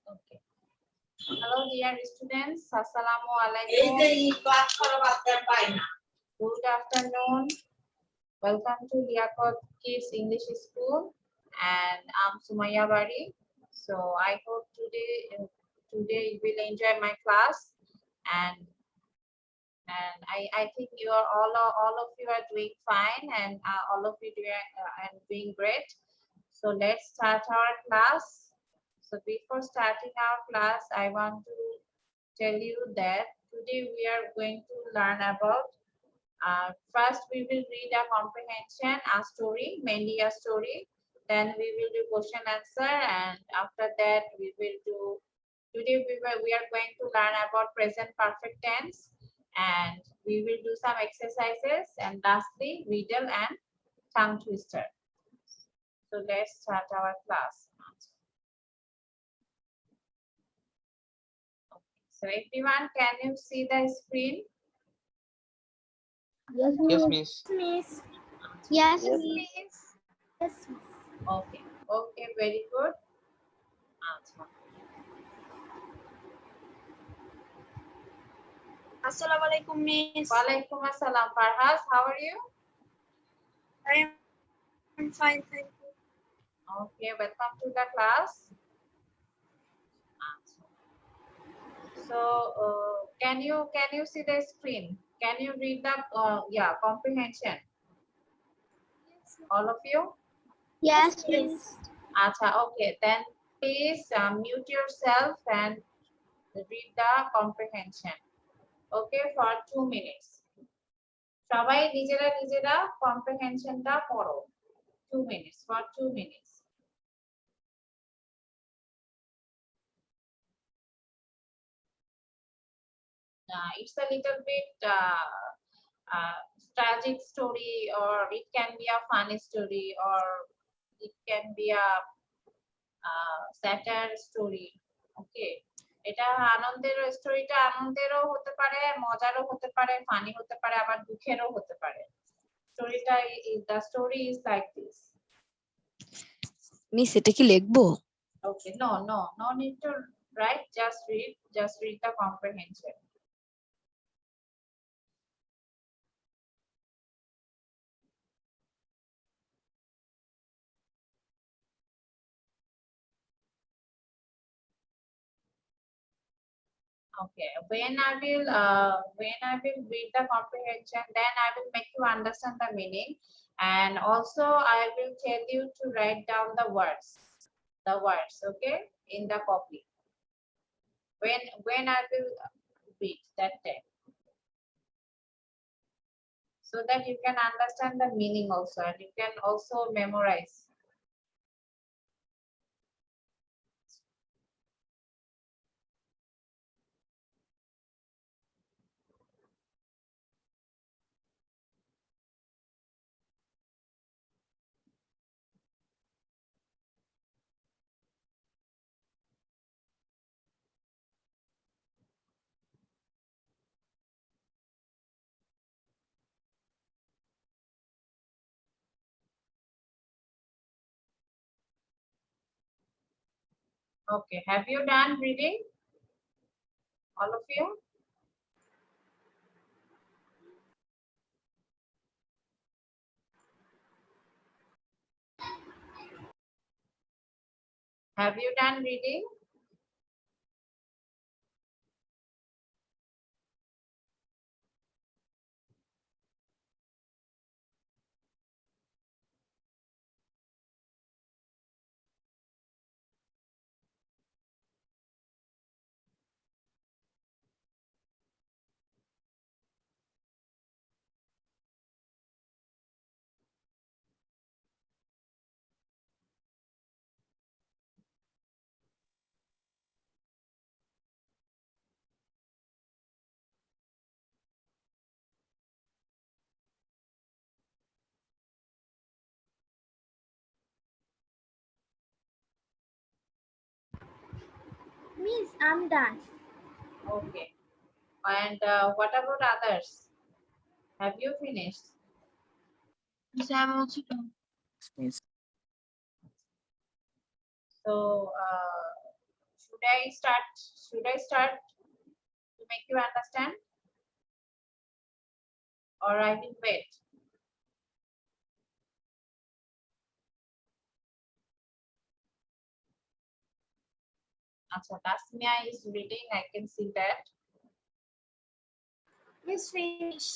Okay. Hello, dear students. Assalamu alaikum. Good afternoon. Welcome to Liakot Kids English School, and I'm Sumaya Bari. So I hope today you will enjoy my class, and I think you are all of you are doing fine, and all of you doing great. So let's start our class. So before starting our class, I want to tell you that today we are going to learn about first we will read a comprehension, a story, mainly a story. Then we will do question answer, and after that today we are going to learn about present perfect tense, and we will do some exercises, and lastly riddle and tongue twister. So let's start our class. So everyone, can you see the screen? Yes, Yes, miss. miss. Yes, Yes, miss. Yes. Okay, okay, very good. Assalamualaikum, miss. Walaikum assalam. Farhas, how are you? I am fine, thank you. Okay, welcome to the class. So, can you see the screen? Can you read the comprehension? All of you? Yes, Miss. Acha, okay. Then please mute yourself and read the comprehension. Okay, for 2 minutes. সবাই নিজেরা কম্প্রিহেনশনটা পড়ো 2 minutes, for 2 minutes. It's a little bit tragic story, or it can be a funny story, or it can be a satire story. Okay, এটা আনন্দের স্টোরিটা আনন্দেরও হতে পারে, মজারও হতে পারে, ফানি হতে পারে, আবার দুঃখেরও হতে পারে। স্টোরিটা the story is like this. Miss এটা কি লিখবো? Okay, no need to write, just read the comprehension. Okay, when I will read the comprehension, then I will make you understand the meaning, and also I will tell you to write down the words, okay, in the copy. When I will read that time, so that you can understand the meaning also, and you can also memorize. Okay, have you done reading? All of you? Have you done reading? Miss, I'm done. Okay. And what about others? Have you finished? Miss, I am also done. Miss. So, should I start? Should I start to make you understand, or I will wait? Acha, Tasmia is reading. I can see that. Miss, finish.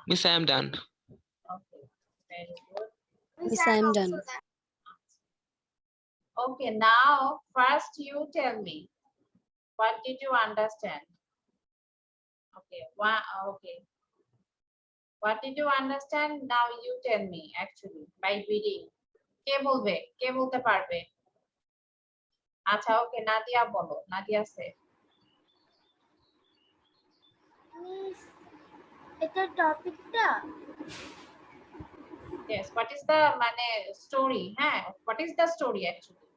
Miss, I am done. Okay, very good. Miss, Miss, I am also done. done. Okay, now first you tell me, what did you understand? Okay, okay. What did you understand? Now you tell me actually by reading. কে বলবে? কে বলতে পারবে? আচ্ছা, ওকে, নাদিয়া বলো। নাদিয়া সে। Miss, এটা টপিকটা Yes, what is the মানে story? হ্যাঁ, what is the story actually?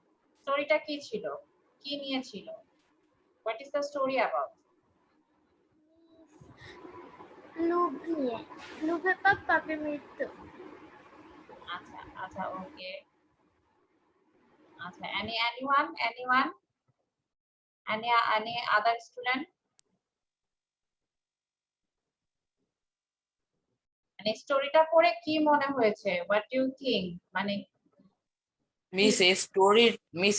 স্টোরিটা কি ছিল? কি নিয়ে ছিল? What is the story about? লোভ নিয়ে, লোভে পাপ পাপে মৃত্যু। আচ্ছা, আচ্ছা, ওকে। আচ্ছা, anyone? Any other student? মানে স্টোরিটা পড়ে কি মনে হয়েছে? What do you think? মানে মিস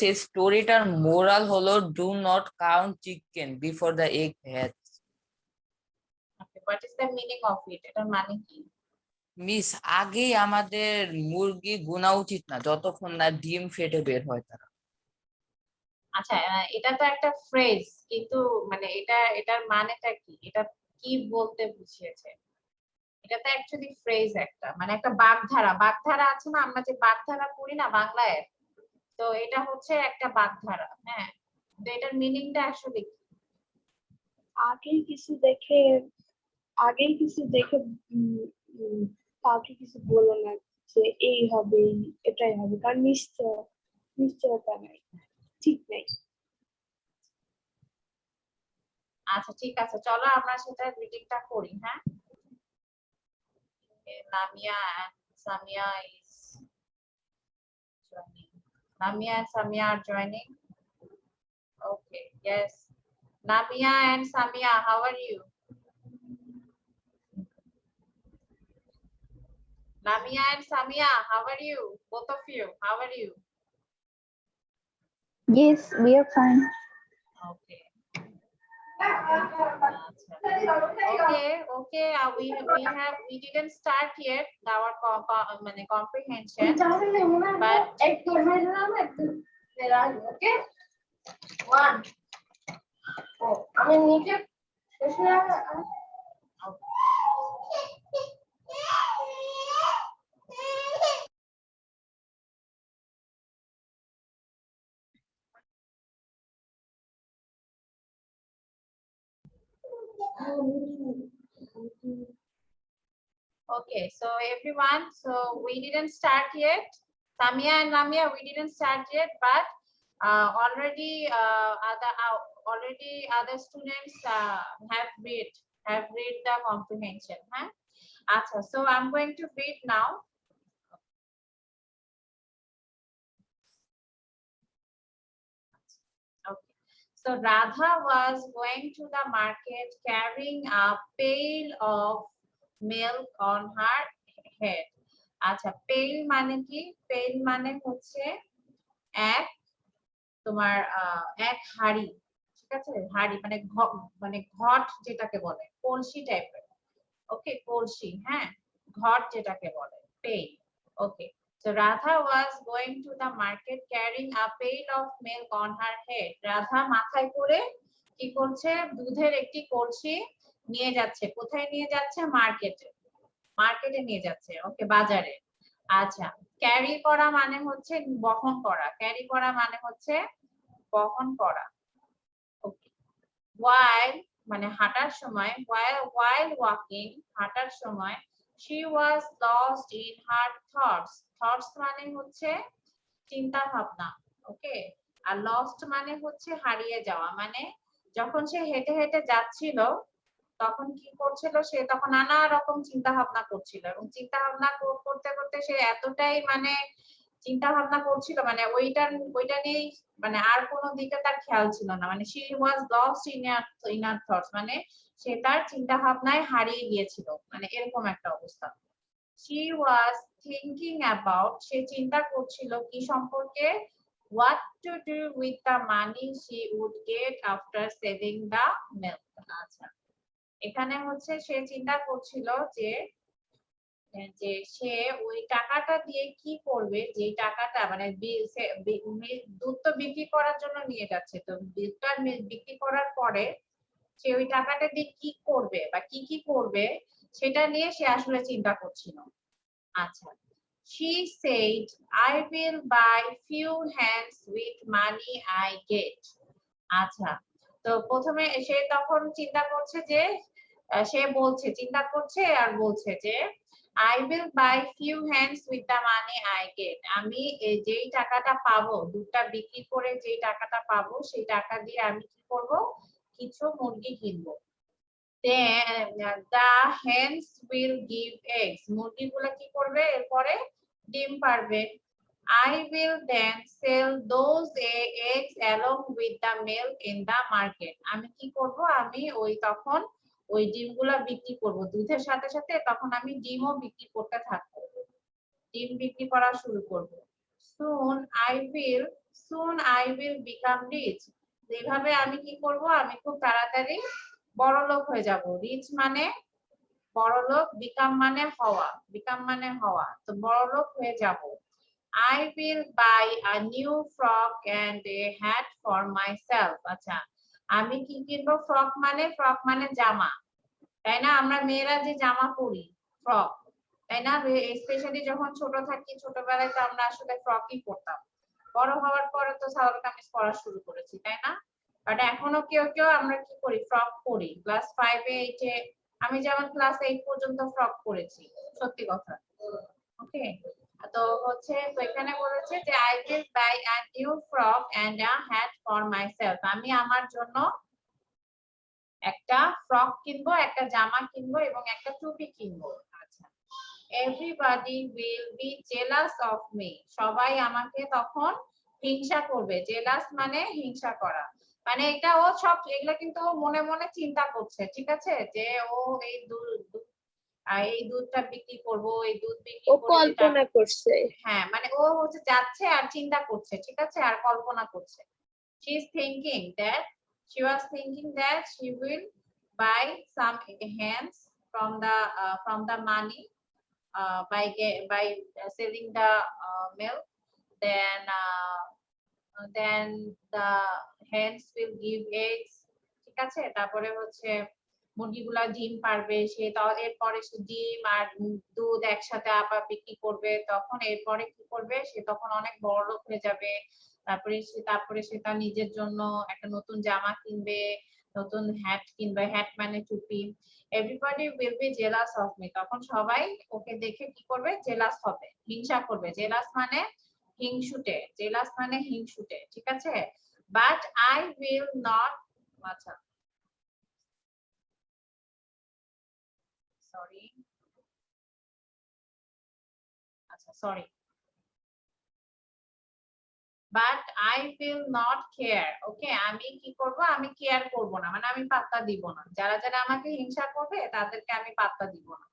এই স্টোরিটার মোরাল হলো do not count chicken before the egg hatch. what is the meaning of it? এটার মানে কি? মিস আগেই আমাদের মুরগি গোনা উচিত না যতক্ষণ না ডিম ফেটে বের হয় তারা। আচ্ছা, এটা তো একটা ফ্রেজ, কিন্তু মানে এটার মানেটা কি? এটা কি বলতে বুঝিয়েছে? এটা তো অ্যাকচুয়ালি ফ্রেজ একটা, মানে একটা বাগধারা আছে না, আমরা যে বাগধারা পড়ি না বাংলায়, তো এটা হচ্ছে একটা বাগধারা। হ্যাঁ, তো এটার মিনিংটা আসলে কি? আগেই কিছু দেখে কাউকে কিছু বলো না যে এই হবে এটাই হবে, কারণ নিশ্চয়তা নাই, ঠিক নাই। আচ্ছা, ঠিক আছে, চলো আমরা সেটা রিডিংটা করি। হ্যাঁ, Lamia and Samia is joining. Lamia and Samia are joining. Okay, yes. Lamia and Samia, how are you? Lamia and Samia, how are you? Both of you, how are you? Yes, we are fine. Okay. Okay. We didn't start yet our comprehension, but Okay. One. Oh, আমি নিচে okay, so everyone, so we didn't start yet. Samia and Lamia, we didn't start yet, but already other students have read the comprehension. Huh? Achha, so I'm going to read now. Okay. So Radha was going to the market carrying a pail of milk on her head. আচ্ছা, পেল মানে কি? পেল মানে হচ্ছে এক তোমার এক হাড়ি, ঠিক আছে? হাড়ি মানে ঘট যেটাকে বলে, কলসি টাইপের। ওকে, কলসি, হ্যাঁ, ঘট যেটাকে বলে, পেল। ওকে, so Radha was going to the market carrying a pail of milk on her head. Radha মাথায় করে কি করছে? দুধের একটি কলসি নিয়ে যাচ্ছে। কোথায় নিয়ে যাচ্ছে? মার্কেটে নিয়ে যাচ্ছে। ওকে, বাজারে। আচ্ছা, ক্যারি করা মানে হচ্ছে বহন করা। ক্যারি করা মানে হচ্ছে বহন করা। ওকে, while মানে হাঁটার সময়, while walking হাঁটার সময়, she was lost in her thoughts মানে হচ্ছে চিন্তা ভাবনা। ওকে, আর lost মানে হচ্ছে হারিয়ে যাওয়া। মানে যখন সে হেঁটে হেঁটে যাচ্ছিল তখন কি করছিল? সে তখন নানা রকম চিন্তা ভাবনা করছিল, এবং চিন্তা ভাবনা করতে করতে সে এতটাই মানে চিন্তা ভাবনা করছিল, মানে ওইটা নিয়ে মানে আর কোনো দিকে তার খেয়াল ছিল না, মানে she was lost in her thoughts, মানে সে তার চিন্তা ভাবনায় হারিয়ে গিয়েছিল, মানে এরকম একটা অবস্থা। she was thinking about, সে চিন্তা করছিল কি সম্পর্কে, what to do with the money she would get after saving the milk। আচ্ছা, এখানে হচ্ছে সে চিন্তা করছিল যে যে সে ওই টাকাটা দিয়ে কি করবে, যে টাকাটা মানে দুধ তো বিক্রি করার জন্য নিয়ে যাচ্ছে, তো দুধটা বিক্রি করার পরে সে ওই টাকাটা দিয়ে কি করবে বা কি কি করবে সেটা নিয়ে সে আসলে চিন্তা করছিল। আচ্ছা, she said I will buy few hands with money I get। আচ্ছা, তো প্রথমে সে তখন চিন্তা করছে যে সে বলছে, চিন্তা করছে আর বলছে যে I will buy few hands with the money I get। আমি যেই টাকাটা পাবো, দুধটা বিক্রি করে যেই টাকাটা পাবো সেই টাকা দিয়ে আমি কি করব, কিছু মুরগি কিনবো। Then the hens will give eggs। মুরগিগুলো কি করবে, এরপরে ডিম পারবে। I will then sell those eggs along with the milk in the market। আমি কি করব, আমি তখন ওই ডিমগুলা বিক্রি করব, দুধের সাথে সাথে তখন আমি ডিমও বিক্রি করতে থাকবো, ডিম বিক্রি করা শুরু করব। soon I will become rich। যেভাবে আমি কি করব, আমি খুব তাড়াতাড়ি বড়লোক হয়ে যাব। রিচ মানে বড়লোক, বিকাম মানে হওয়া, তো বড়লোক হয়ে যাব। I will buy a new frock and a hat for myself। আচ্ছা, আমি কি কিনবো, ফ্রক মানে জামা, তাই না? আমরা মেয়েরা যে জামা পরি ফ্রক, তাই না? স্পেশালি যখন ছোট থাকি, ছোটবেলায় তো আমরা আসলে ফ্রকই পরতাম, বড় হওয়ার পরে তো সালোয়ার কামিজ পরা শুরু করেছি, তাই না? বাট এখনো কেউ আমরা কি করি, ফ্রক পরি। ক্লাস 5 এ 8 এ, আমি যেমন ক্লাস 8 পর্যন্ত ফ্রক পরেছি, সত্যি কথা। ওকে, তো হচ্ছে তো এখানে বলেছে যে I will buy a new frock and a hat for myself। আমি আমার জন্য একটা ফ্রক কিনবো, একটা জামা কিনবো এবং একটা টুপি কিনবো। আচ্ছা, everybody will be jealous of me। সবাই আমাকে তখন হিংসা করবে। জেলাস মানে হিংসা করা, মানে এটা ও সব এগুলা কিন্তু ও মনে মনে চিন্তা করছে, ঠিক আছে, যে ও এই দুধটা বিক্রি করবো, এই দুধ বিক্রি ও করে কল্পনা করছে। হ্যাঁ, মানে ও হচ্ছে যাচ্ছে আর চিন্তা করছে, ঠিক আছে, আর কল্পনা করছে। she was thinking that she will buy some hands from the money by selling the milk, then the hens will give eggs। ঠিক আছে, তারপরে হচ্ছে মুরগিগুলা ডিম পারবে, সে এরপরে সে ডিম আর দুধ একসাথে আবার বিক্রি করবে, তখন এরপরে কি করবে, সে তখন অনেক বড়লোক হয়ে যাবে। তারপরে সে তার নিজের জন্য একটা নতুন জামা কিনবে, নতুন হ্যাট কিনবে, হ্যাট মানে টুপি। Everybody will be jealous of me. তখন সবাই ওকে দেখে কি করবে, জেলাস হবে, হিংসা করবে। জেলাস মানে হিংসুটে, ঠিক আছে। বাট আই উইল নট, আচ্ছা sorry, but I will not care. Okay, আমি কি করব, আমি কেয়ার করব না, মানে আমি পাত্তা দিব না। যারা যারা আমাকে হিংসা করবে তাদেরকে আমি পাত্তা দিব না।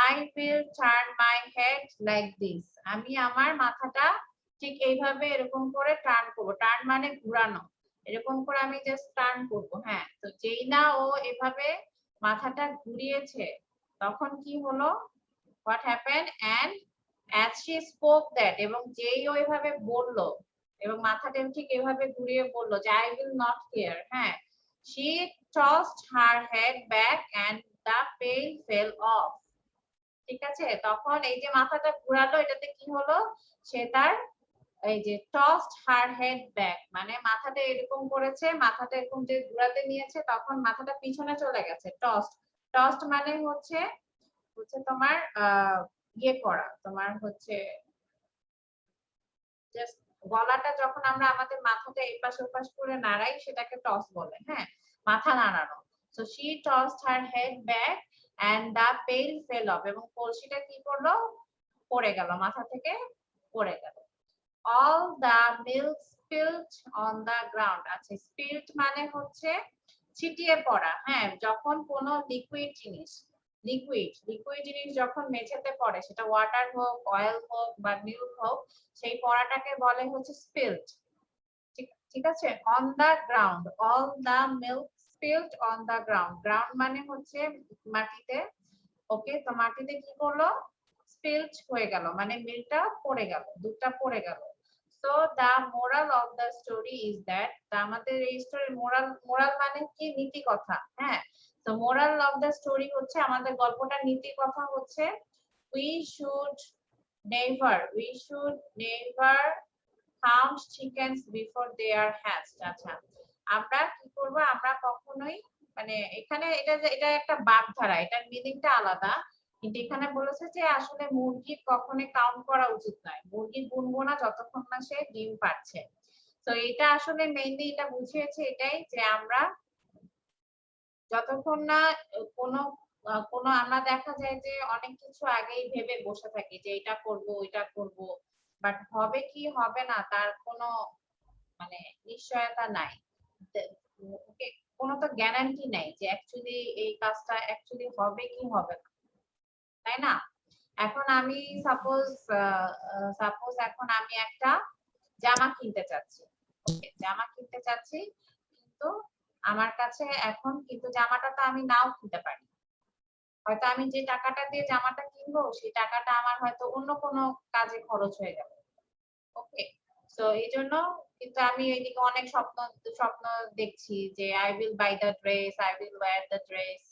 I will turn my head like this। আমি আমার মাথাটা ঠিক এইভাবে এরকম করে টার্ন করব। টার্ন মানে ঘোরানো, এরকম করে আমি জাস্ট টার্ন করব। হ্যাঁ, তো যেই না ও এভাবে মাথাটা ঘুরিয়েছে, তখন কি হলো, what happened, and as she spoke that, এবং যেই ওইভাবে বললো এবং মাথাটা ঠিক এভাবে ঘুরিয়ে বললো যে I will not care, হ্যাঁ, she tossed her head back and the pail fell off। ঠিক আছে, তখন এই যে মাথাটা ঘুরালো, এটাতে কি হলো, সে তার এই যে টসড হার হেড ব্যাক, মানে মাথাটা এরকম করেছে, মাথাটা এরকম যে ঘুরাতে নিয়েছে, তখন মাথাটা পিছনে চলে গেছে। টসড মানে হচ্ছে তোমার ইয়ে করা, তোমার হচ্ছে জাস্ট গলাটা যখন আমরা আমাদের মাথাটা এপাশ ওপাশ করে নাড়াই, সেটাকে টস বলে। হ্যাঁ, মাথা নাড়ানো। So she tossed her head back and the pail fell off। এবং কলসিটা কি করলো, পড়ে গেল, মাথা থেকে পড়ে গেল। all the milk spilled on the ground। আচ্ছা, spilled মানে হচ্ছে ছিটিয়ে পড়া। হ্যাঁ, যখন কোনো লিকুইড জিনিস যখন মেঝেতে পড়ে, সেটা ওয়াটার হোক, অয়েল হোক বা মিল্ক হোক, সেই পড়াটাকে বলে হচ্ছে spilled। ঠিক আছে, on the ground, all the milk spilled on the ground. Ground মানে হচ্ছে মাটিতে। ওকে, তো মাটিতে কি করলো, স্পিলড হয়ে গেল, মানে মিল্কটা পড়ে গেল, দুধটা পড়ে গেল। So the moral of the story is that, আমাদের এই স্টোরির মোরাল মানে কি, নীতি কথা। হ্যাঁ, তো মোরাল অফ দা স্টোরি হচ্ছে, আমাদের গল্পটার নীতি কথা হচ্ছে, we should never count chickens before they are hatched। আচ্ছা, আমরা কি করব, আমরা কখনোই, মানে এখানে এটা একটা বাগধারা, এটার মিনিংটা আলাদা, কিন্তু এখানে বলেছে যে আসলে মুরগি কখনোই কাউন্ট করা উচিত নয়, মুরগি গুনবো না যতক্ষণ না সে ডিম পাচ্ছে। তো এটা আসলে মেইনলি এটা বুঝিয়েছে এটাই, যে আমরা যতক্ষণ না কোনো কোনো আমরা দেখা যায় যে অনেক কিছু আগেই ভেবে বসে থাকি যে এটা করব ওইটা করব, বাট হবে কি হবে না তার কোনো মানে নিশ্চয়তা নাই। ওকে, কোনো তো গ্যারান্টি নাই যে অ্যাকচুয়ালি এই কাজটা অ্যাকচুয়ালি হবে কি হবে না, তাই না? এখন আমি সাপোজ এখন আমি একটা জামা কিনতে চাচ্ছি। ওকে, জামা কিনতে চাচ্ছি, কিন্তু আমার কাছে এখন কিন্তু জামাটা তো আমি নাও কিনতে পারি। হয়তো আমি যে টাকাটা দিয়ে জামাটা কিনবো, সেই টাকাটা আমার হয়তো অন্য কোনো কাজে খরচ হয়ে গেল। ওকে, সো এই জন্য কিন্তু আমি এইদিকে অনেক স্বপ্ন দেখছি যে I will buy the dress, I will wear the dress.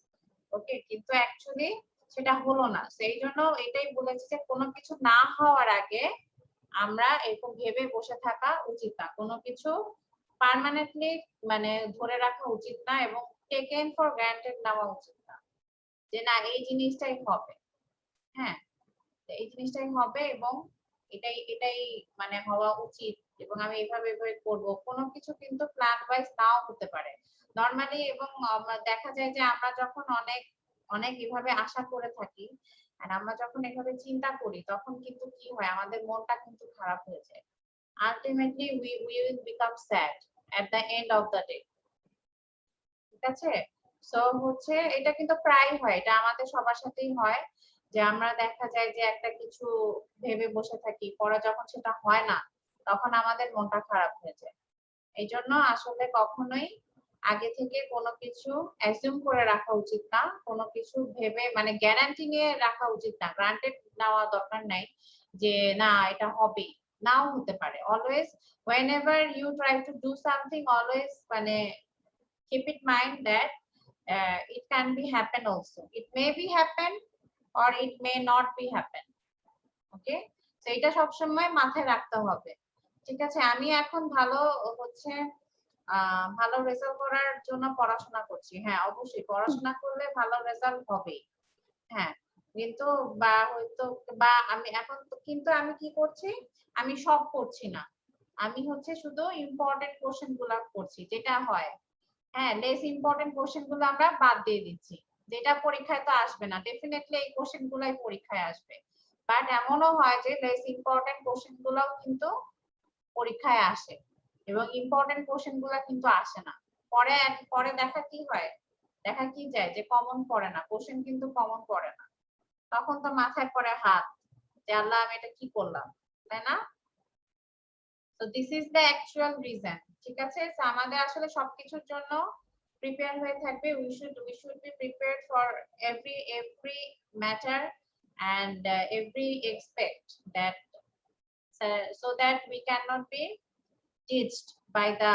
Okay, কিন্তু অ্যাকচুয়ালি সেটা হলো না। সেই জন্য এটাই বলেছি যে কোনো কিছু না হওয়ার আগে আমরা এরকম ভেবে বসে থাকা উচিত না, কোনো কিছু পার্মানেন্টলি মানে ধরে রাখা উচিত না, এবং টেকেন ফর গ্রান্টেড নেওয়া উচিত না, যে না এই জিনিসটাই হবে। হ্যাঁ, এই জিনিসটাই হবে এবং এটাই মানে হওয়া উচিত, এবং আমি এভাবে করব। কোনো কিছু কিন্তু প্ল্যান ওয়াইজ নাও হতে পারে নরমালি, এবং দেখা যায় যে আমরা যখন অনেক অনেক এভাবে আশা করে থাকি, আর আমরা যখন এভাবে চিন্তা করি, তখন কিন্তু কি হয়, আমাদের মনটা কিন্তু খারাপ হয়ে যায়। Ultimately we will become sad at the end of the day। ঠিক আছে, সো হচ্ছে এটা কিন্তু প্রায় হয়, এটা আমাদের সবার সাথেই হয়, যে আমরা দেখা যায় যে একটা কিছু ভেবে বসে থাকি, পরে যখন সেটা হয় না, তখন আমাদের মনটা খারাপ হয়ে যায়। এই জন্য আসলে কখনোই আগে থেকে কোনো কিছু অ্যাজিউম করে রাখা উচিত না, কোনো কিছু ভেবে মানে গ্যারান্টি নিয়ে রাখা উচিত না, গ্রান্টেড নেওয়া দরকার নাই যে না এটা হবে, নাও হতে পারে। Always whenever you try to do something, always মানে keep in mind that it can be happen also, it may be happen or it may not be happen। ওকে, তো এটা সবসময় মাথায় রাখতে হবে। ঠিক আছে, আমি এখন ভালো হচ্ছে ভালো রেজাল্ট করার জন্য পড়াশোনা করছি। হ্যাঁ, অবশ্যই পড়াশোনা করলে ভালো রেজাল্ট হবে। হ্যাঁ, কিন্তু হয়তো আমি এখন কিন্তু আমি কি করছি, আমি সব করছি না, আমি হচ্ছে শুধু ইম্পর্টেন্ট কোশ্চেন গুলা করছি, যেটা হয়। হ্যাঁ, লেস ইম্পর্টেন্ট কোশ্চেন গুলো আমরা বাদ দিয়ে দিচ্ছি, যেটা পরীক্ষায় তো আসবে না, ডেফিনেটলি এই কোশ্চেন গুলাই পরীক্ষায় আসবে। বাট এমনও হয় যে লেস ইম্পর্টেন্ট কোশ্চেন গুলোও কিন্তু পরীক্ষায় আসে, এবং ইম্পর্টেন্ট কোশ্চেন গুলো কিন্তু আসে না। পরে পরে দেখা কি হয়, দেখা কি যায় যে কমন পড়ে না, কোশ্চেন কিন্তু কমন পড়ে না, তখন তো মাথায় পড়ে হাত, যে আল্লাহ আমি এটা কি করলাম, তাই না? তো this is the actual reason. ঠিক আছে, তো আমাদের আসলে সবকিছুর জন্য প্রিপেয়ার হয়ে থাকবে, we should be prepared for every matter and every aspect, that so that we cannot be judged by the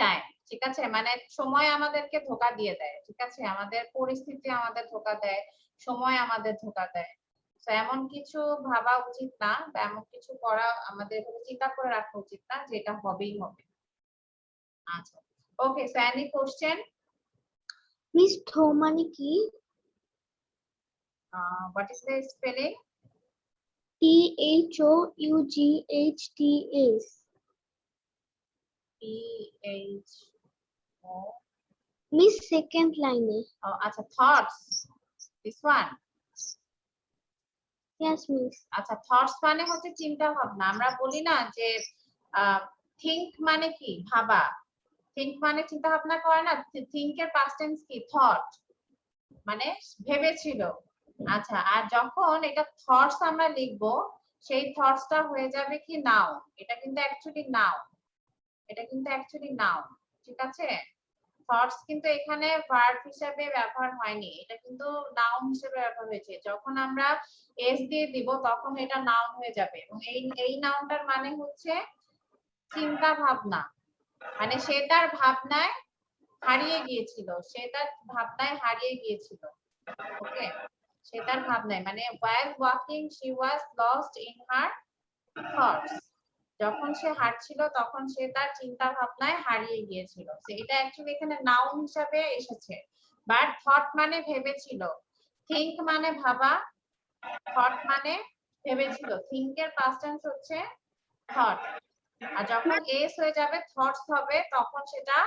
time। ঠিক আছে, মানে সময় আমাদেরকে ধোঁকা দিয়ে দেয়। ঠিক আছে, আমাদের পরিস্থিতি আমাদের ধোঁকা দেয়, সময় আমাদের ধোঁকা দেয়। তো এমন কিছু ভাবা উচিত না, বা এমন কিছু করা আমাদের চিন্তা করে রাখা উচিত না যেটা হবেই হবে। আচ্ছা, okay, so any question? Miss থো মানে কি? What is the spelling? THOUGHTS। PHO। Miss second লাইনে। আচ্ছা, thoughts, this one. Yes, miss. আচ্ছা, থটস মানে হচ্ছে চিন্তা ভাবনা। আমরা বলি না যে থিংক মানে কি, ভাবা। থিংক মানে চিন্তা ভাবনা করে না, থিংক এর পাস্ট টেন্স কি, থট, মানে ভেবেছিল। আচ্ছা, আর যখন এটা থটস আমরা লিখবো, সেই থটসটা হয়ে যাবে কি নাউন। এটা কিন্তু অ্যাকচুয়ালি নাউন, এটা কিন্তু অ্যাকচুয়ালি নাউন, ঠিক আছে? থটস কিন্তু এখানে ভার্ব হিসেবে ব্যবহার হয়নি, এটা কিন্তু নাউন হিসেবে ব্যবহার হয়েছে। যখন আমরা এস দিয়ে দিব তখন এটা নাউন হয়ে যাবে, এবং এই নাউনটার মানে হচ্ছে চিন্তা ভাবনা। মানে সে তার ভাবনায় হারিয়ে গিয়েছিল, সে তার ভাবনায় হারিয়ে গিয়েছিল। ওকে, সে তার ভাবনায়, মানে while walking she was lost in her thoughts। যখন সে হাঁটছিল তখন সে তার চিন্তা ভাবনায় হারিয়ে গিয়েছিল। এটা অ্যাকচুয়ালি এখানে নাউন হিসাবে এসেছে, বাট থট মানে ভেবেছিল, থিংক মানে ভাবা, থট মানে ভেবেছিল। থিংক এর পাস্ট টেন্স হচ্ছে থট, আর যখন এস হয়ে যাবে থটস হবে, তখন সেটা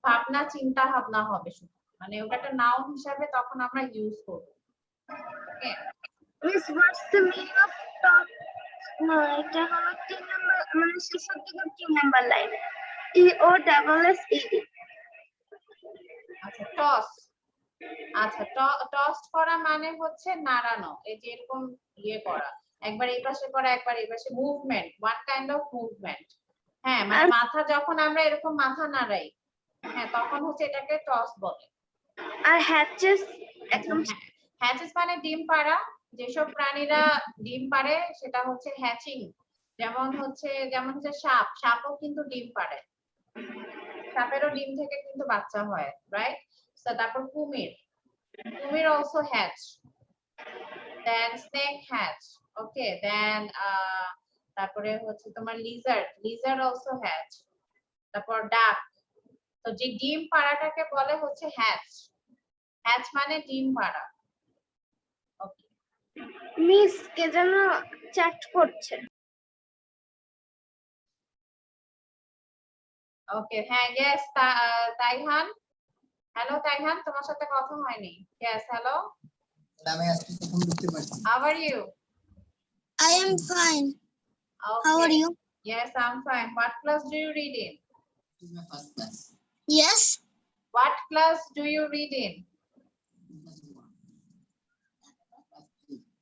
ভাবনা, চিন্তা ভাবনা হবে শুধু, মানে ওটা একটা নাউন হিসাবে তখন আমরা ইউজ করব। ওকে, Miss, what's the meaning of top? No, এটা হলো 3 নাম্বার, মানে 66 নাম্বার লাইন। TOSSED। আচ্ছা টস, আচ্ছা টস্ট করা মানে হচ্ছে নাড়ানো, এই যে এরকম ইয়ে করা, একবার এই পাশে করা একবার এই পাশে, movement, one kind of movement. হ্যাঁ, মানে মাথা যখন আমরা এরকম মাথা নাড়াই, হ্যাঁ, তখন হচ্ছে এটাকে টস বলে। আর হ্যাচেস একদম হ্যাচেস মানে ডিম পাড়া, যেসব প্রাণীরা ডিম পাড়ে সেটা হচ্ছে হ্যাচিং। যেমন হচ্ছে সাপ, সাপও কিন্তু ডিম পাড়ে, সাপেরও ডিম থেকে কিন্তু বাচ্চা হয়, রাইট? তারপর কুমির, কুমির অলসো হ্যাচ, দেন স্নেক হ্যাচ, ওকে, দেন তারপরে হচ্ছে তোমার লিজার্ড, লিজার্ড অলসো হ্যাচ, তারপর ডাক। তো যে ডিম পাড়াটাকে বলে হচ্ছে হ্যাচ, হ্যাচ মানে ডিম পাড়া। ওকে, মিস কে যেন চ্যাট করছে। ওকে, হ্যাঁ, ইয়েস তাইহান, হ্যালো তাইহান, তোমার সাথে কথা হয়নি। ইয়েস, হ্যালো, আমি আজকে প্রথম ঢুকতে পারছি। How are you? I am fine. Okay. How are you? Yes, I'm fine. What class do you read in? This is my first class. Yes. What class do you read in?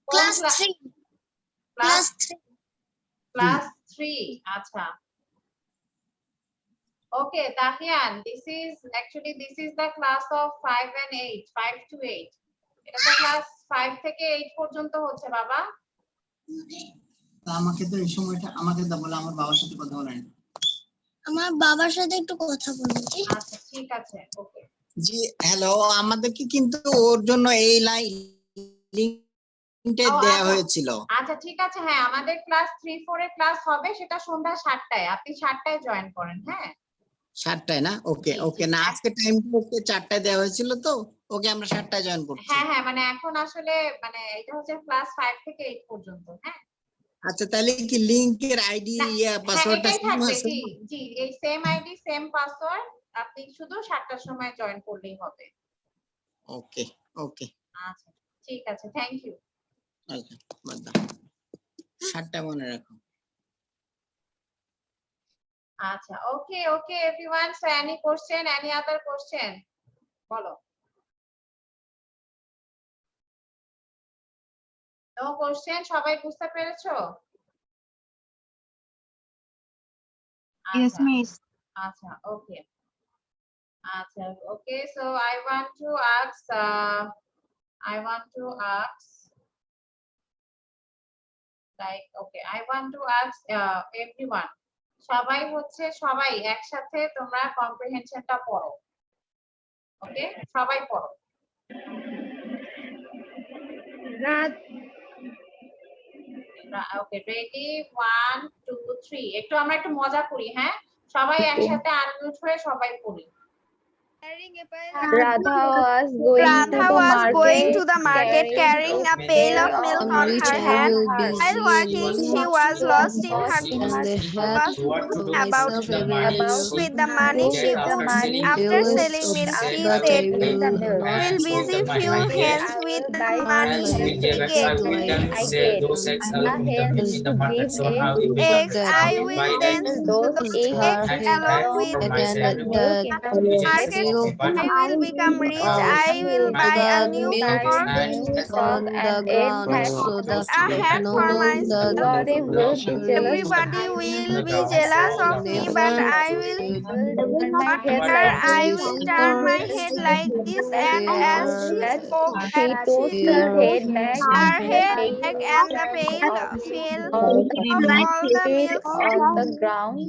Class Class 3. class 3. class 3. Acha. Okay, Tahian, this is the class of 5 and 8, 5 to 8. এটা তো class 5 থেকে 8 পর্যন্ত হচ্ছে বাবা। তা আমাকে তো এই সময়টা আমাকে দা বলে আমার বাবার সাথে কথা বলেন। আমার বাবার সাথে একটু কথা বলছি। আচ্ছা, ঠিক আছে, ওকে। জি, হ্যালো, আমাদেরকে কিন্তু ওর জন্য এই লিংকটা দেয়া হয়েছিল। আচ্ছা, ঠিক আছে, হ্যাঁ, আমাদের ক্লাস 3 4 এর ক্লাস হবে, সেটা সন্ধ্যা 7টায়, আপনি 7টায় জয়েন করেন। হ্যাঁ, 7টায় না? ওকে ওকে, না আজকে টাইমটা ওকে 4টায় দেওয়া হয়েছিল, তো ওকে আমরা 7টায় জয়েন করছি। হ্যাঁ হ্যাঁ, মানে এখন আসলে মানে এটা হচ্ছে ক্লাস 5 থেকে 8 পর্যন্ত। হ্যাঁ, আচ্ছা, তাহলে কি লিংকের আইডি পাসওয়ার্ডটা এটাই সেম থাকবে। আছে? জি জি, এই সেম আইডি সেম পাসওয়ার্ড, আপনি শুধু 7টার সময় জয়েন করলেই হবে। ওকে ওকে, আচ্ছা, ঠিক আছে, থ্যাংক ইউ। আচ্ছা, বাদ দাও, 7টা মনে রাখো। আচ্ছা, okay okay everyone, so any question, any other question, বলো। নো কোশ্চেন, সবাই বুঝতে পেরেছো? Yes, miss. আচ্ছা, ওকে, আচ্ছা, okay, so I want to ask like, okay, I want to ask everyone, সবাই একসাথে তোমরা কম্প্রিহেনশনটা পড়ো। ওকে, সবাই পড়ো। ওকে, রেডি, 1 2 3। একটু আমরা একটু মজা করি, হ্যাঁ, সবাই একসাথে আনমিউট হয়ে সবাই পড়ি। Radha was going to Radha the was going market to the market carrying a pail of milk I'm on rich, her I head. will be While walking, she was lost in her and thoughts. I She had was to thinking tell about myself I will about with the money do she with the earned money she after jealous earned selling milk. She but after I said, selling the will milk. not "We'll busy few Said, hands I with will the buy money few like we get. I get a hands to give eggs Eggs, that I will then sell sell those was eggs her eggs head along with and the milk that in the market. market. will I will become rich. of I will buy a that new milk Buy cock, new stock on the and egg ground hatch. so the a hat for no myself. the Everybody will be jealous, but Everybody I will will be jealous of me, but never I will turn my not head care. like I this. will turn my head like this, and as she there spoke, She she tossed her there head back her and the head pail back and the pail fell of all the milk on the ground.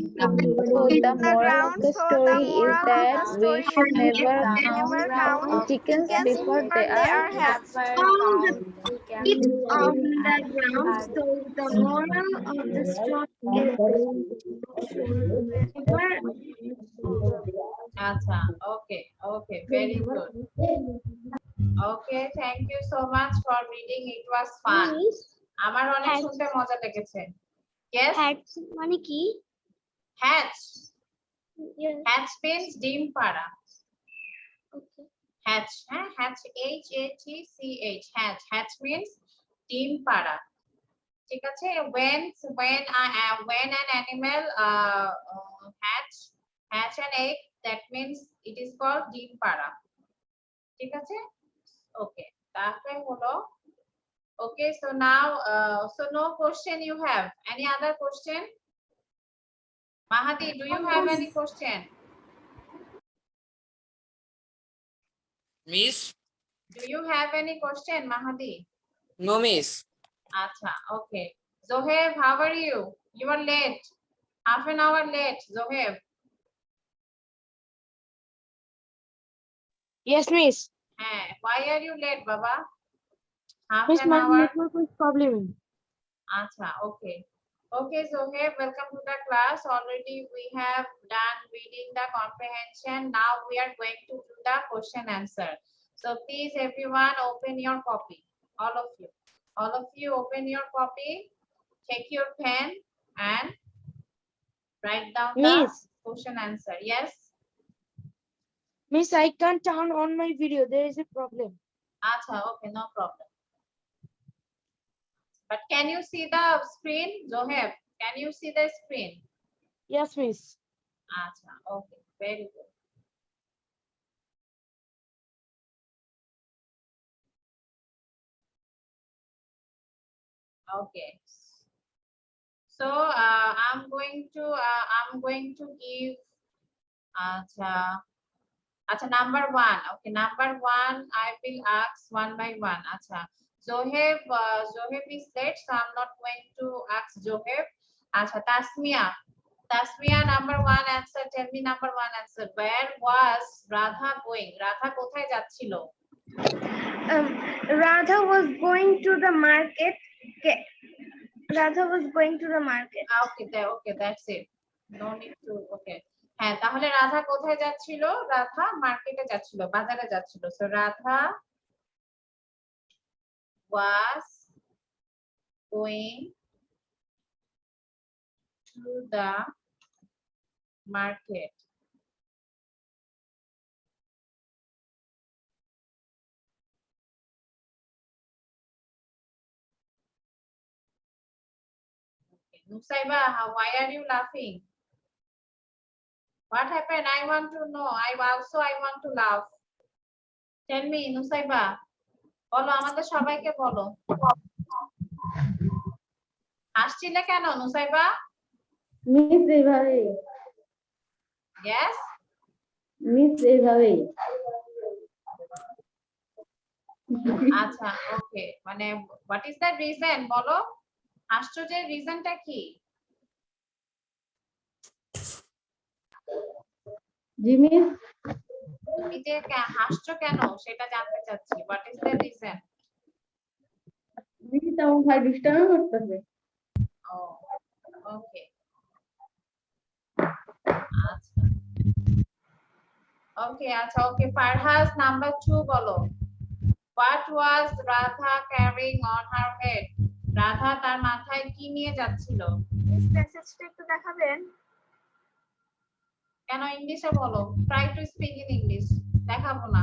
So the the moral of ground. the So the story is moral of that the we story should is that never we should count never count chickens chickens before before they they are are hatched. It on the ground. So the moral of the story is Acha. Okay. Okay. Very good. Okay. Thank you so much for reading. It was fun. আমার অনেক শুনতে মজা লেগেছে। Yes. Hats মানে কি? Hatch. Hatch means ডিম পাড়া। Hatch. Hatch. H-A-T-C-H. Hatch. Hatch means ডিম পাড়া। ঠিক আছে? When an animal hatch an egg, that means it is called ডিম পাড়া। ঠিক আছে? Okay. তাহলে হলো okay, so now so no question you have. Any other question? Mahati, do you have any question? Miss? Do you have any question, Mahati? No, miss. Acha, okay. Zohaib, how are you? You are late. Half an hour late, Zohaib. Yes, miss. Why are you late, Baba? Half Miss, an my hour. network is problem. Acha, okay. Okay, Zohaib, welcome to the class. Already we have done reading the comprehension. Now we are going to do the question answer. So please everyone open your copy. All of you. All of you open your copy. Take your pen and write down the Miss. question answer. Yes? Miss, I can't turn on my video. There is a problem. Acha, okay, no problem. But can you see the screen, Zohaib? Can you see the screen? Yes, miss. Acha, okay, very good. Okay. So I'm going to give number one. Okay, number one I will ask one by one. Zohaib is late, so I'm not going to ask Zohaib. Tasmia, number one answer. Tell me number one answer. Where was Radha going? Radha কোথায় যাচ্ছিল? Radha was going to the market. Radha was going to the market. Okay, that's it. No need to. Okay. হ্যাঁ, তাহলে রাধা কোথায় যাচ্ছিল? রাধা মার্কেটে যাচ্ছিল, বাজারে যাচ্ছিল। So Radha was going to the market. Okay. Nusaiba, why are you laughing? What happened? I want to know. I want to laugh. Tell me, Nusaiba. বলো, আমাদের সবাইকে বলো। হাসছিলে কেন, নুসাইবা? মিস এইভাবে Yes? মিস এইভাবে আচ্ছা, ওকে। মানে what is the reason? বলো, হাসছো যে রিজনটা কি? জি মিস তুমি যে হাসছো কেন সেটা জানতে চাচ্ছি। What is the reason? Miss আমার ভাই ডিস্টার্ব করতেছে। Oh, okay. আচ্ছা। Okay, আচ্ছা okay. Farhas number 2 বলো. What was Radha carrying on her head? Radha তার মাথায় কি নিয়ে যাচ্ছিল? মিস মেসেজটা একটু দেখাবেন? কেন ইংলিশে বলো? Try to speak in English. দেখাবো না।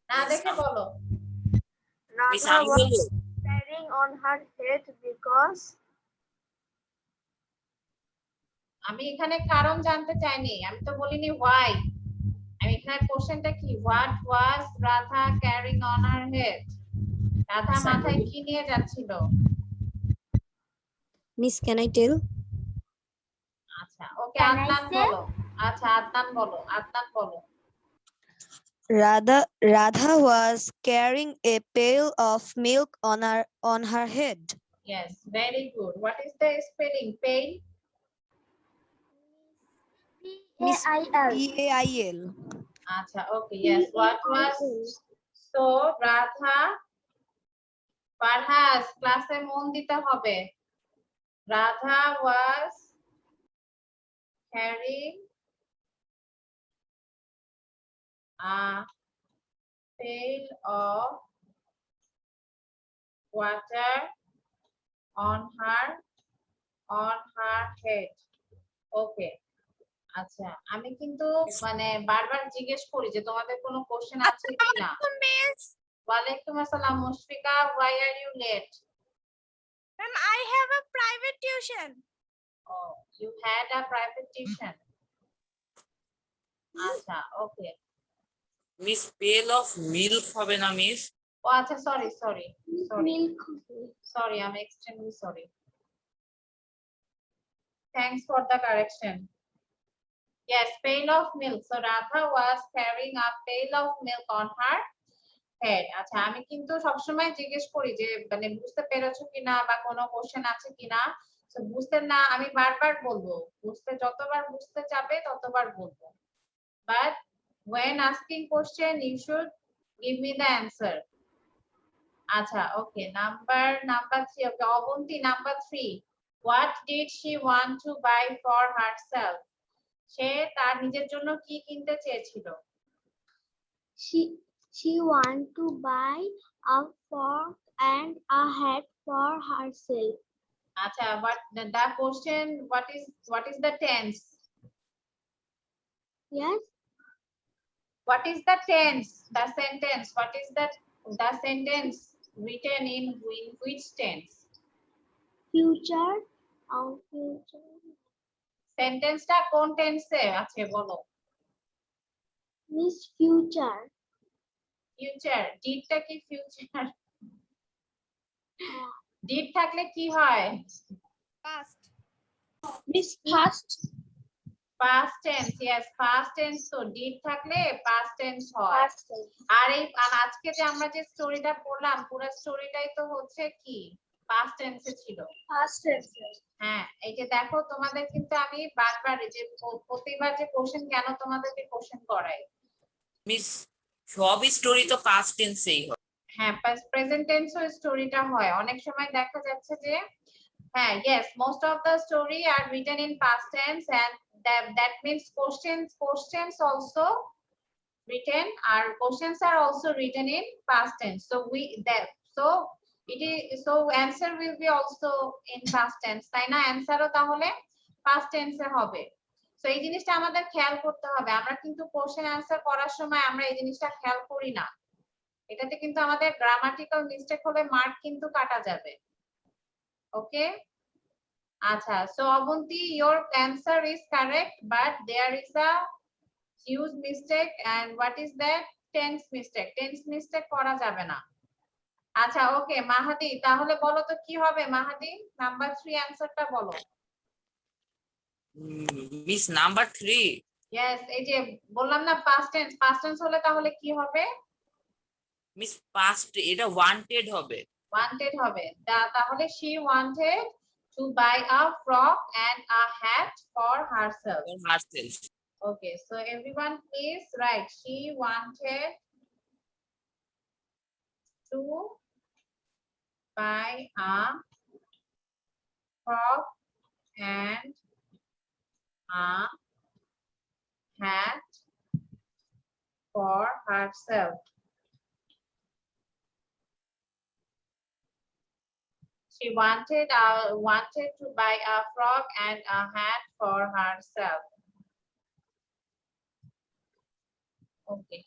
না দেখে বলো। মিস Radha আমি was বলবো carrying on her head because আমি এখানে কারণ জানতে চাইনি, আমি তো বলিনি why। আমি এখানে কোশ্চেনটা কি, what was Radha carrying on her head? Radha মাথায় কি নিয়ে যাচ্ছিল? Miss, can I tell? আচ্ছা ওকে, Can I আদনান say? বলো। আচ্ছা আদনান বলো, আদনান বলো। Radha was carrying a pail of milk on her head. Yes, very good. What is the spelling? Pail? Miss, P-A-I-L. PAIL. আচ্ছা okay, yes. What was, so Radha, Farhas ক্লাসে মন দিতে হবে। Radha was carrying a pail of water on her head. Okay. আচ্ছা আমি কিন্তু মানে বারবার জিজ্ঞেস করি যে তোমাদের কোনো কোশ্চেন আছে কিনা। ওয়ালাইকুম আসসালাম Mushfika, why are you late? Ma'am, I have a private tuition. Oh, you had a private tuition. আচ্ছা ওকে। মিস পেল অফ মিল্ক হবে না মিস? ও আচ্ছা sorry Milk. I'm extremely sorry. Thanks for the correction. Yes, pail of milk. So Radha was carrying a pail of milk on her head. আচ্ছা আমি কিন্তু সবসময় জিজ্ঞেস করি যে মানে বুঝতে পেরেছো কিনা বা কোনো কোশ্চেন আছে কিনা। তো বুঝতে না আমি বারবার বলবো, বুঝতে যতবার বুঝতে চাবে ততবার বলবো। But when asking question you should give me the answer. আচ্ছা okay, number 3. Okay, Avanti number 3. What did she want to buy for herself? সে তার নিজের জন্য কি কিনতে চেয়েছিল? She want to buy a fork and a hat for herself. আচ্ছা but the question, what is the tense? Yes. What is the tense? The sentence, what is the sentence written in which tense? Future. Future. সেন্টেন্সটা কোন টেন্সে আছে বলো? Miss future. Future. ডিডটা কি future? Did থাকলে কি হয়? Past. Miss past. past tense. Yes, past tense, তো ডিড থাকলে past tense হয়। Past tense. আর এই আজকে যে আমরা যে স্টোরিটা পড়লাম পুরো স্টোরিটাই তো হচ্ছে কি past tense এ ছিল। Past tense. হ্যাঁ এই যে দেখো তোমাদের কিন্তু আমি বারবার এই যে প্রতিবার যে কোশ্চেন কেন তোমাদেরকে কোশ্চেন করাই। মিস সব স্টোরি তো পাস্ট টেন্সেই হয়। হ্যাঁ প্রেজেন্ট টেন্সও স্টোরিটা হয়। অনেক সময় দেখা যাচ্ছে যে হ্যাঁ yes, most of the story are written in past tense and that means questions also written, our questions are also written in past tense. So it is, so answer will be also in past tense, তাই না? অ্যানসারও তাহলে past tense এ হবে। So এই জিনিসটা আমাদের খেয়াল করতে হবে। আমরা কিন্তু কোশ্চেন অ্যানসার করার সময় আমরা এই জিনিসটা খেয়াল করি না। এটাতে কিন্তু আমাদের গ্রামাটিক্যাল মিস্টেক হলে মার্ক কিন্তু কাটা যাবে। ওকে আচ্ছা, so Avanti, your answer is correct, but there is a huge mistake, and what is that? Tense mistake. Tense mistake করা যাবে না। আচ্ছা ওকে মাহাদি, তাহলে বলো তো কি হবে মাহাদি? নাম্বার 3 অ্যানসারটা বলো। Miss number 3? यस, এই যে বললাম না past tense হলে তাহলে কি হবে? মিস পাস্ট, এটা ওয়ান্টেড হবে। wanted হবে। তাহলে she wanted to buy a frock and a hat for herself. Okay, so everyone please write, she wanted to buy a frock and a hat for herself. She wanted to buy a frock and a hat for herself. Okay.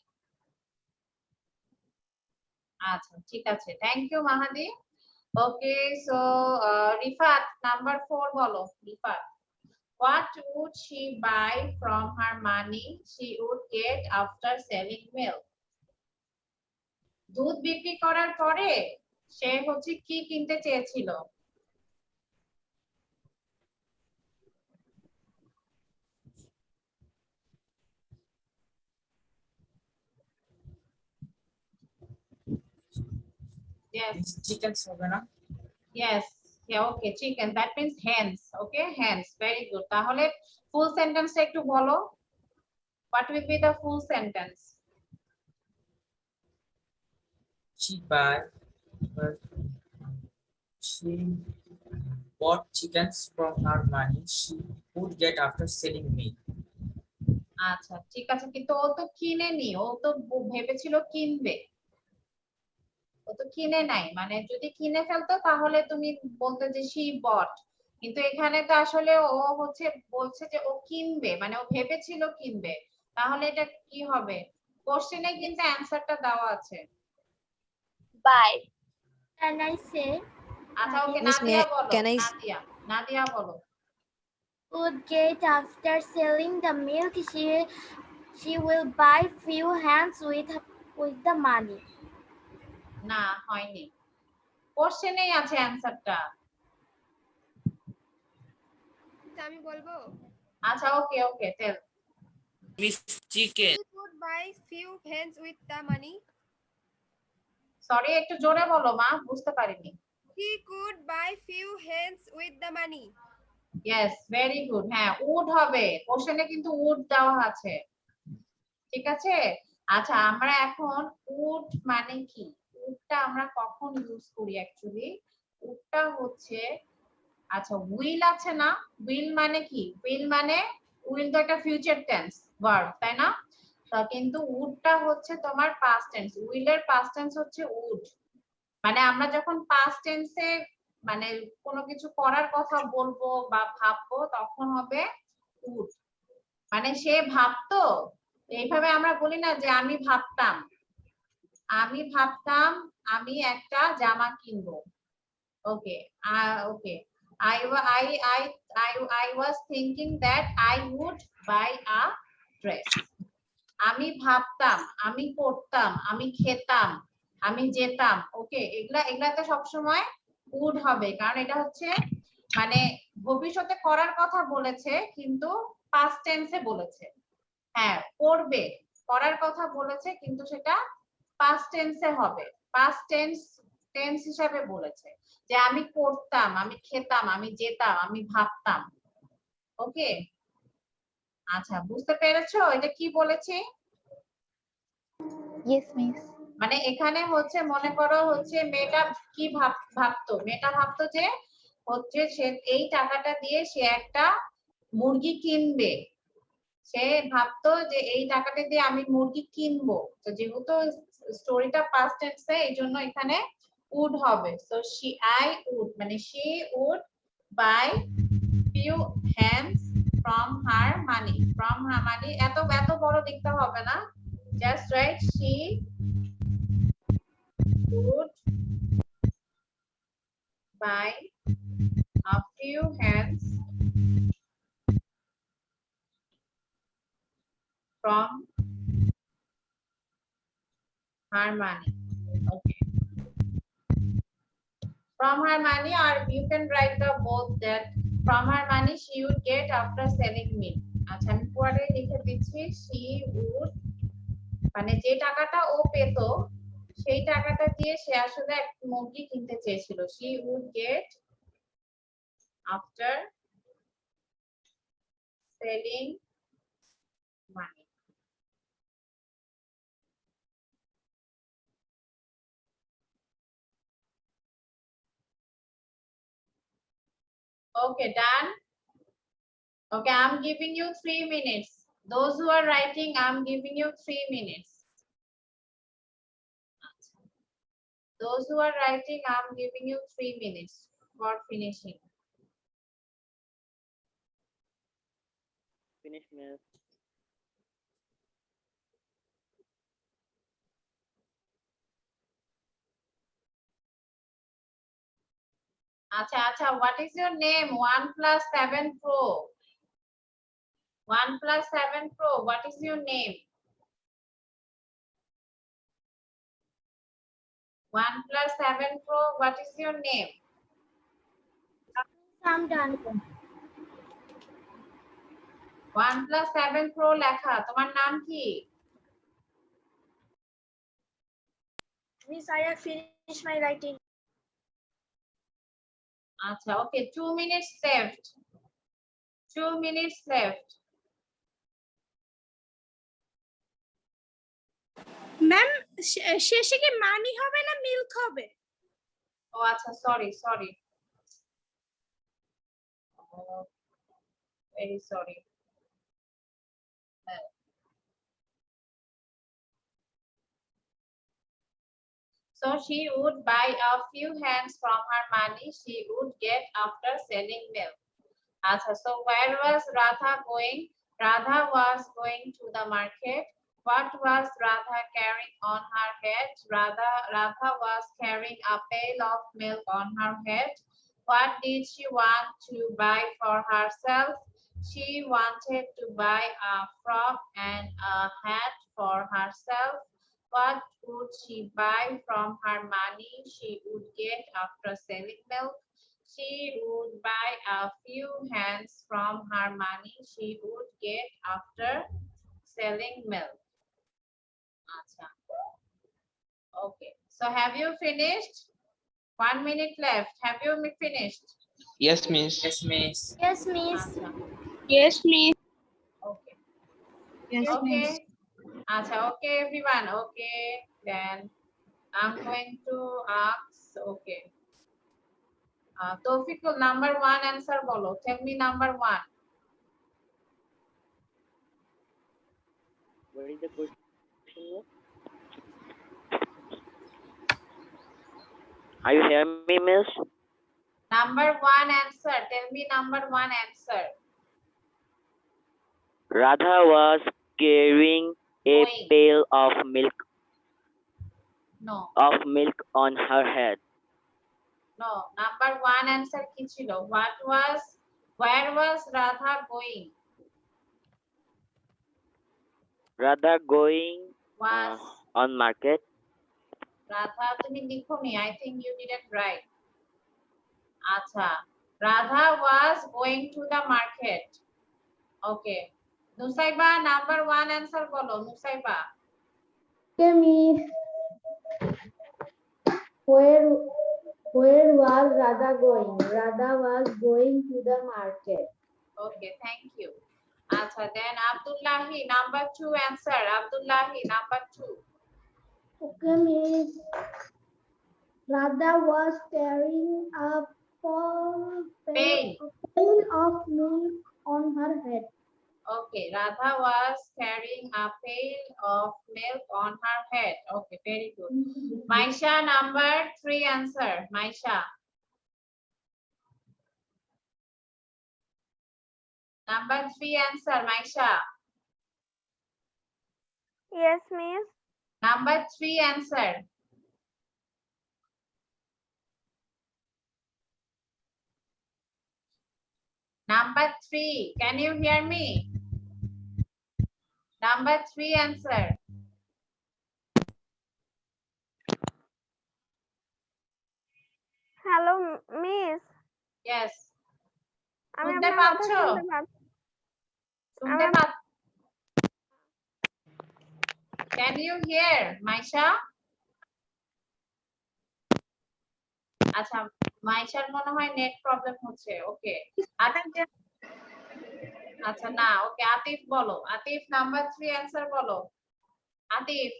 আচ্ছা ঠিক আছে, thank you Mahadi. Okay, so Rifat number 4 বলো। Rifat, what would she buy from her money she would get after selling milk? দুধ বিক্রি করার পরে সে হচ্ছে কি কিনতে চেয়েছিল? Yes. চিকেন হবে না? Yes. Yeah, okay, chicken. That means hens. Okay, hens. Very good. তাহলে full sentence একটু বলো। What will be the full sentence? She bought chickens from her money she would get after selling meat. আচ্ছা ঠিক আছে, কিন্তু ও তো কিনেনি, ও তো ভেবেছিল কিনবে। ও তো কিনে নাই, মানে যদি কিনে ফেলতো তাহলে তুমি বলতে যে she bought, কিন্তু এখানে তো আসলে ও হচ্ছে বলছে যে ও কিনবে, মানে ও ভেবেছিল কিনবে। তাহলে এটা কি হবে? কোশ্চেনে কিন্তু অ্যানসারটা দেওয়া আছে। Buy. Can I say আচ্ছা ওকে, Miss, নাদিয়া বলো। can I নাদিয়া বলো। would get after selling the milk she will buy few hens with the money. না হয়নি, কোশ্চেনেই আছে অ্যানসারটা। আমি বলবো, আচ্ছা okay okay, tell. Miss chicken. he could buy few hens with the money. Sorry, একটু জোরে বলো মা, বুঝতে পারিনি। He could buy few hens with the money. Yes, very good. হ্যাঁ, উড হবে, কোশ্চেনে কিন্তু উড দেওয়া আছে। ঠিক আছে, আচ্ছা আমরা এখন উড মানে কি, উডটা আমরা কখন ইউজ করি অ্যাকচুয়ালি? উডটা হচ্ছে, আচ্ছা উইল আছে না, উইল মানে কি? উইল মানে, উইল তো একটা ফিউচার টেন্স ভার্ব, তাই না? তা কিন্তু উডটা হচ্ছে তোমার পাস্ট টেন্স। উইলের পাস্ট টেন্স হচ্ছে উড। মানে আমরা যখন পাস্ট টেন্সে মানে কোনো কিছু করার কথা বলবো বা ভাববো তখন হবে উড। মানে সে ভাবতো, এইভাবে আমরা বলি না যে আমি ভাবতাম, আমি একটা জামা কিনবো। ওকে ওকে, I was thinking that I would buy a dress. আমি ভাবতাম, আমি পড়তাম, আমি খেতাম, আমি যেতাম। ওকে, এগুলাতে সবসময় উড হবে, কারণ এটা হচ্ছে মানে ভবিষ্যতে করার কথা বলেছে কিন্তু পাস্ট টেন্সে বলেছে। হ্যাঁ, করবে, করার কথা বলেছে কিন্তু সেটা পাস্ট টেন্সে হবে, পাস্ট টেন্স হিসাবে বলেছে যে আমি করতাম, আমি খেতাম, আমি যেতাম, আমি ভাবতাম। ওকে, আচ্ছা বুঝতে পেরেছো এটা কি বলেছি? Yes, miss. মানে এখানে হচ্ছে মনে করো হচ্ছে মেয়েটা কি ভাবতো, মেয়েটা ভাবতো যে হচ্ছে সে এই টাকাটা দিয়ে সে একটা মুরগি কিনবে। সে ভাবতো যে এই টাকাটা দিয়ে আমি মুরগি কিনবো। তো যেহেতু স্টোরিটা পাস্ট টেন্সে, এই জন্য এখানে উড হবে। সো আই উড মানে she would buy few hens from her money. From her money এত বড় লিখতে হবে না, just write she would buy a few hens from her money. Okay, from her money, or you can write the both that from her money she would get after selling milk. আচ্ছা আমি পরে লিখে দিচ্ছি, she would মানে যে টাকাটা ও পেত সেই টাকাটা দিয়ে সে আসলে একটা মুরগি কিনতে চেয়েছিল। she would get after selling money. Okay, done. Okay, I'm giving you 3 minutes. Those who are writing, I'm giving you 3 minutes. Those who are writing, I'm giving you 3 minutes for finishing. Finish, miss. Acha, what is your name? 1 plus 7 Pro. 1 plus 7 Pro, what is your name? 1 plus 7 Pro, what is your name? I'm done. 1 plus 7 Pro লেখা, তোমার নাম কি? Miss, I have finished my writing. আচ্ছা, okay, 2 minutes left. 2 minutes left. Ma'am শেষে কি মানি হবে না milk হবে? ও আচ্ছা, sorry. Oh, very sorry. So she would buy a few hands from her money she would get after selling milk. Achha, so where was Radha going? Radha was going to the market. What was Radha carrying on her head? Radha was carrying a pail of milk on her head. What did she want to buy for herself? She wanted to buy a frock and a hat for herself. What would she buy from her money she would get after selling milk? She would buy a few hands from her money she would get after selling milk. Achha. Okay. So have you finished? 1 minute left. Have you finished? Yes, miss. Yes, miss. Yes, miss. Achha. Yes, miss. Okay. Yes, Okay. miss. Achha, okay, everyone. Okay. Then I'm going to ask. Okay. Tawfiqul, number 1 answer bolo. Tell me number 1. What is the question, miss? Are you hearing me, miss? Number 1 answer. Tell me number 1 answer. Radha was carrying a Going. pail of No. milk on her head. No. Number 1 answer কি ছিল? Where was Radha going? Radha going Was on market. Radha তুমি লিখোনি, I think you didn't write. আচ্ছা, Radha was going to the market. Okay. Nusaiba, number 1 answer বলো, Nusaiba. Okay, miss. Where was Radha going? Radha was going to the market. Okay, thank you. Acha, then Abdullahi, number 2 answer. Abdullahi, number 2. Okay, miss. Radha was carrying a Pail. pail of milk on her head. Okay, Radha was carrying a pail of milk on her head. Okay, very good. Maisha, number 3 answer. Maisha. Number 3 answer, Maisha. Yes, miss. Number 3 answer. Number 3, can you hear me? Number 3 answer. Hello, miss. Yes. আমি শুনতে আপনার কথা পাচ্ছ? শুনতে পাচ্ছি। শুনতে পাচ্ছ? Can you hear, Maisha? আচ্ছা, মাইশার মনে হয় নেট প্রবলেম হচ্ছে। ওকে, আচ্ছা না, ওকে, আতিফ বলো। আতিফ, নাম্বার 3 অ্যানসার বলো। Atif.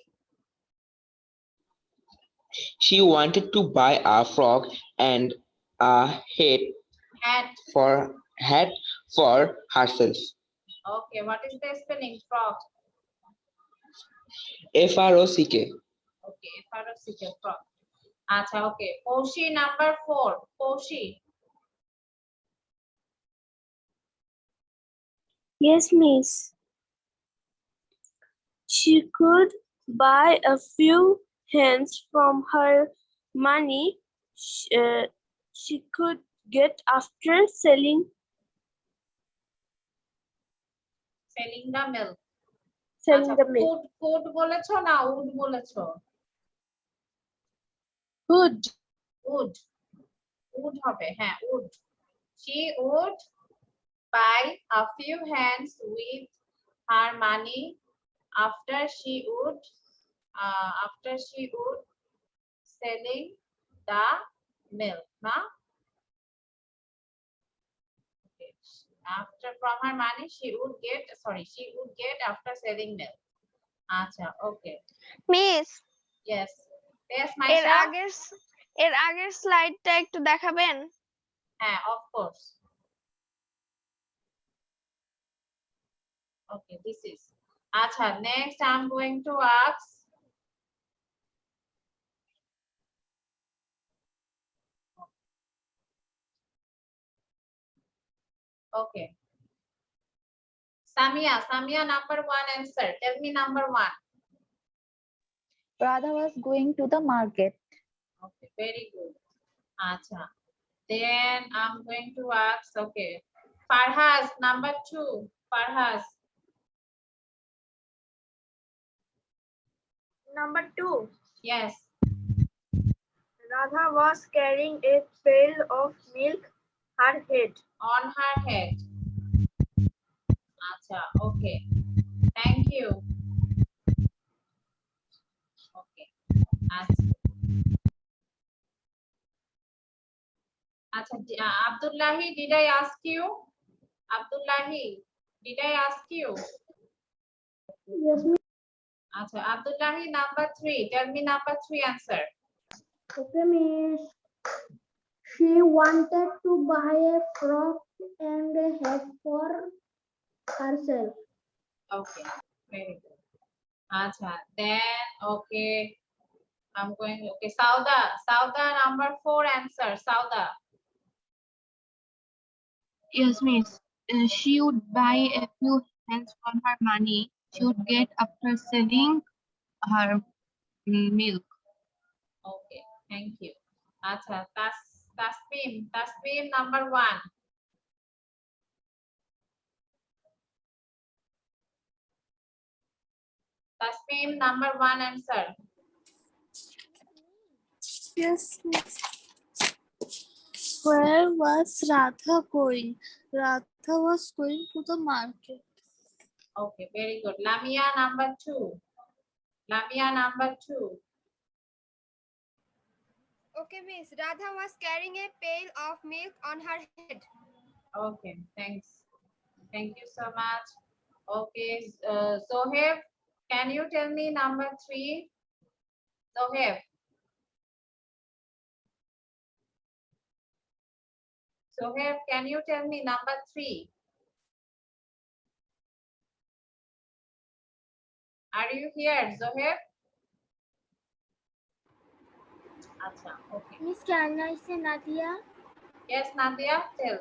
She wanted to buy a frock and a hat for herself. Okay, what is the spelling? Frog. F-R-O-C-K. Okay, F-R-O-C-K, frog. Acha, okay. Poshi number 4. Poshi. Yes, miss. She could buy a few hens from her money. She could get after selling Selling the milk. selling আচ্ছা, the milk. could বলেছো না would বলেছো? Good. would হবে, হ্যাঁ, would. She would buy a few hens with her money after she would selling the milk, না? Okay. After from her money she would get after selling milk. আচ্ছা, okay. Miss Yes. Yes, এর Maisha? আগের স্লাইডটা একটু দেখাবেন? হ্যাঁ, of course. Okay, this is. আচ্ছা, next I'm going to ask. Okay. Samia number 1 answer. Tell me number 1. Radha was going to the market. Okay, very good. Acha. Then I'm going to ask, okay. Farhaz, number 2. Farhaz. Number 2. Yes. Radha was carrying a pail of milk her head. On her head. Acha, okay. Thank you. Okay. Acha, Abdullahi, did I ask you? Abdullahi, did I ask you? Yes, miss. Acha, Abdullahi, number 3. Tell me number 3 answer. Okay, miss. She wanted to buy a frock and a hat for herself. Okay, very good. Acha, then okay. I'm going, okay, Sauda number 4 answer. Sauda. Yes, miss. She would buy a few hens from her money. She would get after selling her milk. Okay, thank you. Acha, Tasmim number 1. Tasmim number 1 answer. Yes, miss. Where was Radha going? Radha was going to the market. Okay, very good. Lamia number 2. Lamia number 2. Okay, miss. Radha was carrying a pail of milk on her head. Okay, thanks. Thank you so much. Okay, Zoheb, can you tell me number 3? Zoheb. Zoheb, can you tell me number 3? Are you here, Zoheb? Acha, okay. Miss, can I say Nadia? Yes, Nadia, tell.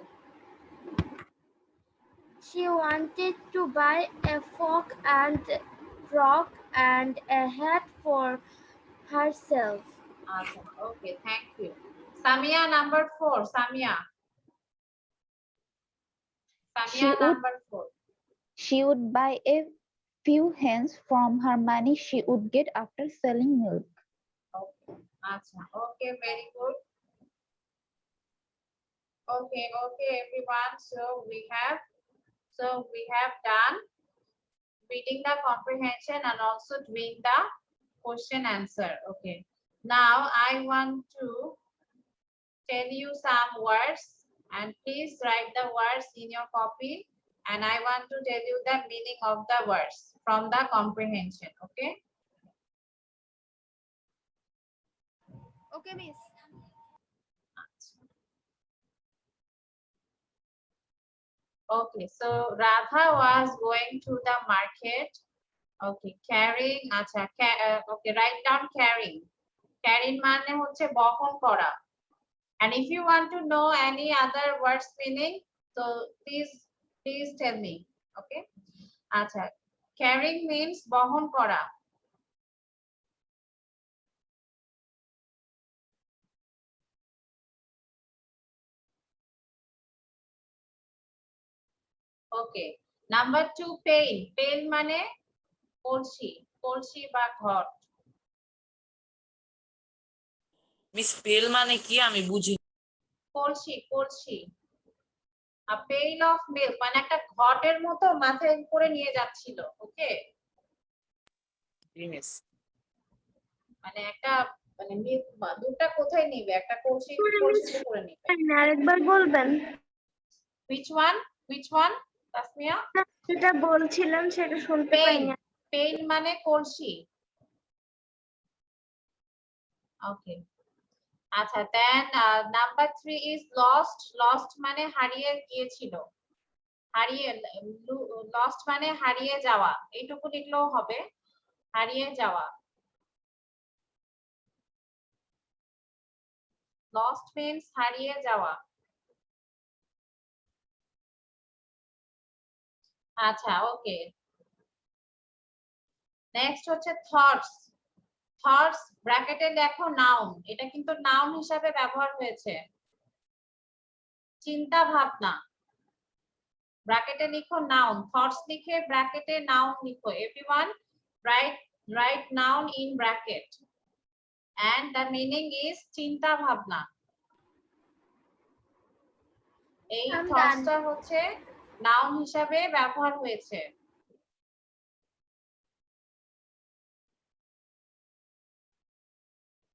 She wanted to buy a frock and a hat for herself. Acha, okay, thank you. Samia number 4. Samia. Samia number 4. She would buy a few hens from her money she would get after selling milk. Okay. Acha. Okay, very good. Okay, everyone. So we have done reading the comprehension and also doing the question answer. Okay. Now I want to tell you some words and please write the words in your copy, and I want to tell you the meaning of the words from the comprehension. Okay. Okay, miss. Okay, so Radha was going to the market. Okay, carrying, আচ্ছা, okay, write down carrying. Carrying মানে হচ্ছে বহন করা. And if you want to know any other words meaning, so please tell me. Okay, আচ্ছা, carrying means বহন করা. Okay, number 2, pail. Pail মানে কলসি, কলসি বা ঘট. মিস পেল মানে কি আমি বুঝি কলসি, কলসি. A pail of milk মানে একটা ঘটের মতো মাথায় করে নিয়ে যাচ্ছিল. ওকে, মিস মানে একটা মানে দুধটা কোথায় নিবে, একটা কলসি, কলসিতে করে নিবে. আরেকবার বলবেন? Which one Tasmia? যেটা বলছিলাম সেটা শুনতে পেইল. পাইনি। পেইল মানে কলসি. ওকে, আচ্ছা, দেন নাম্বার 3 is lost. Lost মানে হারিয়ে গিয়েছিল, হারিয়ে, lost মানে হারিয়ে যাওয়া, এইটুকু লিখলেও হবে, হারিয়ে যাওয়া. Lost means হারিয়ে যাওয়া. আচ্ছা, ওকে, নেক্সট হচ্ছে থটস. থটস ব্র্যাকেটে দেখো নাউন, এটা কিন্তু নাউন হিসাবে ব্যবহার হয়েছে. চিন্তা ভাবনা, ব্র্যাকেটে লিখো নাউন. থটস লিখে ব্র্যাকেটে নাউন লিখো. Everyone write noun in bracket and the meaning is চিন্তা ভাবনা. এই থটসটা হচ্ছে নাউন হিসাবে ব্যবহার হয়েছে.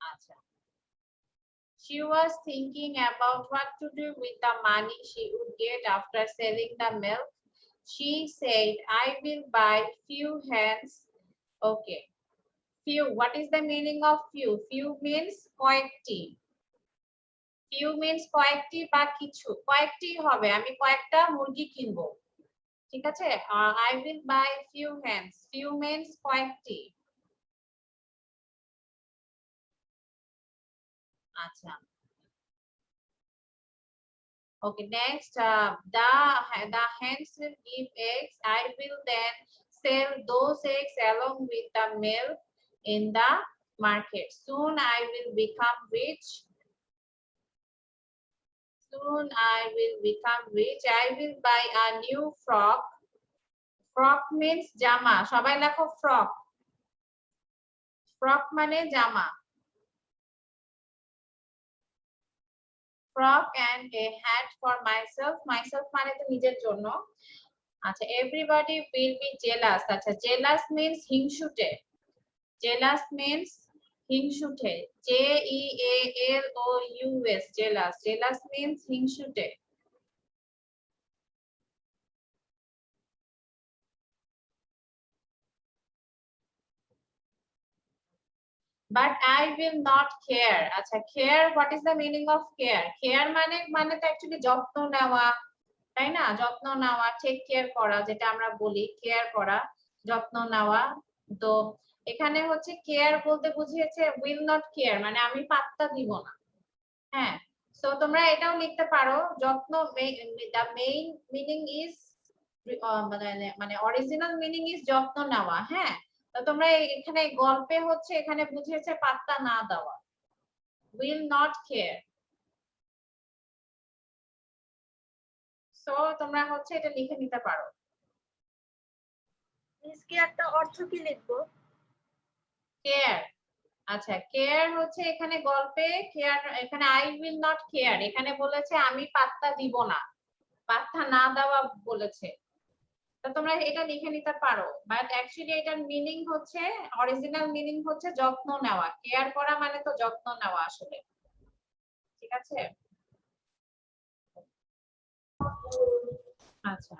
আচ্ছা, she was thinking about what to do with the money she would get after selling the milk. She said, I will buy few hens. Okay, few, what is the meaning of few? Few means কয়েকটি. few means কয়েকটি বা কিছু, কয়েকটি হবে, আমি কয়েকটা মুরগি কিনবো. ঠিক আছে, I will buy few hens. Few means কয়েকটি. আচ্ছা, okay, next, the hens will give eggs. I will then sell those eggs along with the milk in the market. Soon I will become rich. Soon I will become rich. I will buy a new frock. Frock means জামা, সবাই লেখো frock. Frock মানে জামা. Frock and a hat for myself. Myself মানে তো নিজের জন্য. আচ্ছা, everybody will be jealous. আচ্ছা, jealous means হিংসুটে. Jealous means হিংসুটে. JEALOUS, jealous. Jealous means হিংসুটে. But I will not care. আচ্ছা, care, what is the meaning of care? Care মানে তো actually যত্ন নেওয়া, তাই না? যত্ন নেওয়া, টেক কেয়ার করা, যেটা আমরা বলি কেয়ার করা, যত্ন নেওয়া. তো এখানে হচ্ছে কেয়ার বলতে বুঝিয়েছে will not care, মানে আমি পাত্তা দিব না. হ্যাঁ, সো তোমরা এটাও লিখতে পারো, যত্ন, the main meaning is মানে অরিজিনাল মিনিং ইজ যত্ন নেওয়া. হ্যাঁ, তো তোমরা এখানে গল্পে হচ্ছে এখানে বুঝিয়েছে পাত্তা না দেওয়া, will not care. সো তোমরা হচ্ছে এটা লিখে নিতে পারো. মিস কি একটা অর্থ কি লিখবো? কেয়ার. আচ্ছা, কেয়ার হচ্ছে এখানে গল্পে কেয়ার, এখানে আই উইল নট কেয়ার, এখানে বলেছে আমি পাত্তা দিব না, পাত্তা না দেওয়া বলেছে. তো তোমরা এটা লিখে নিতে পারো, বাট অ্যাকচুয়ালি এটার মিনিং হচ্ছে, অরিজিনাল মিনিং হচ্ছে যত্ন নেওয়া. কেয়ার করা মানে তো যত্ন নেওয়া আসলে. ঠিক আছে, আচ্ছা,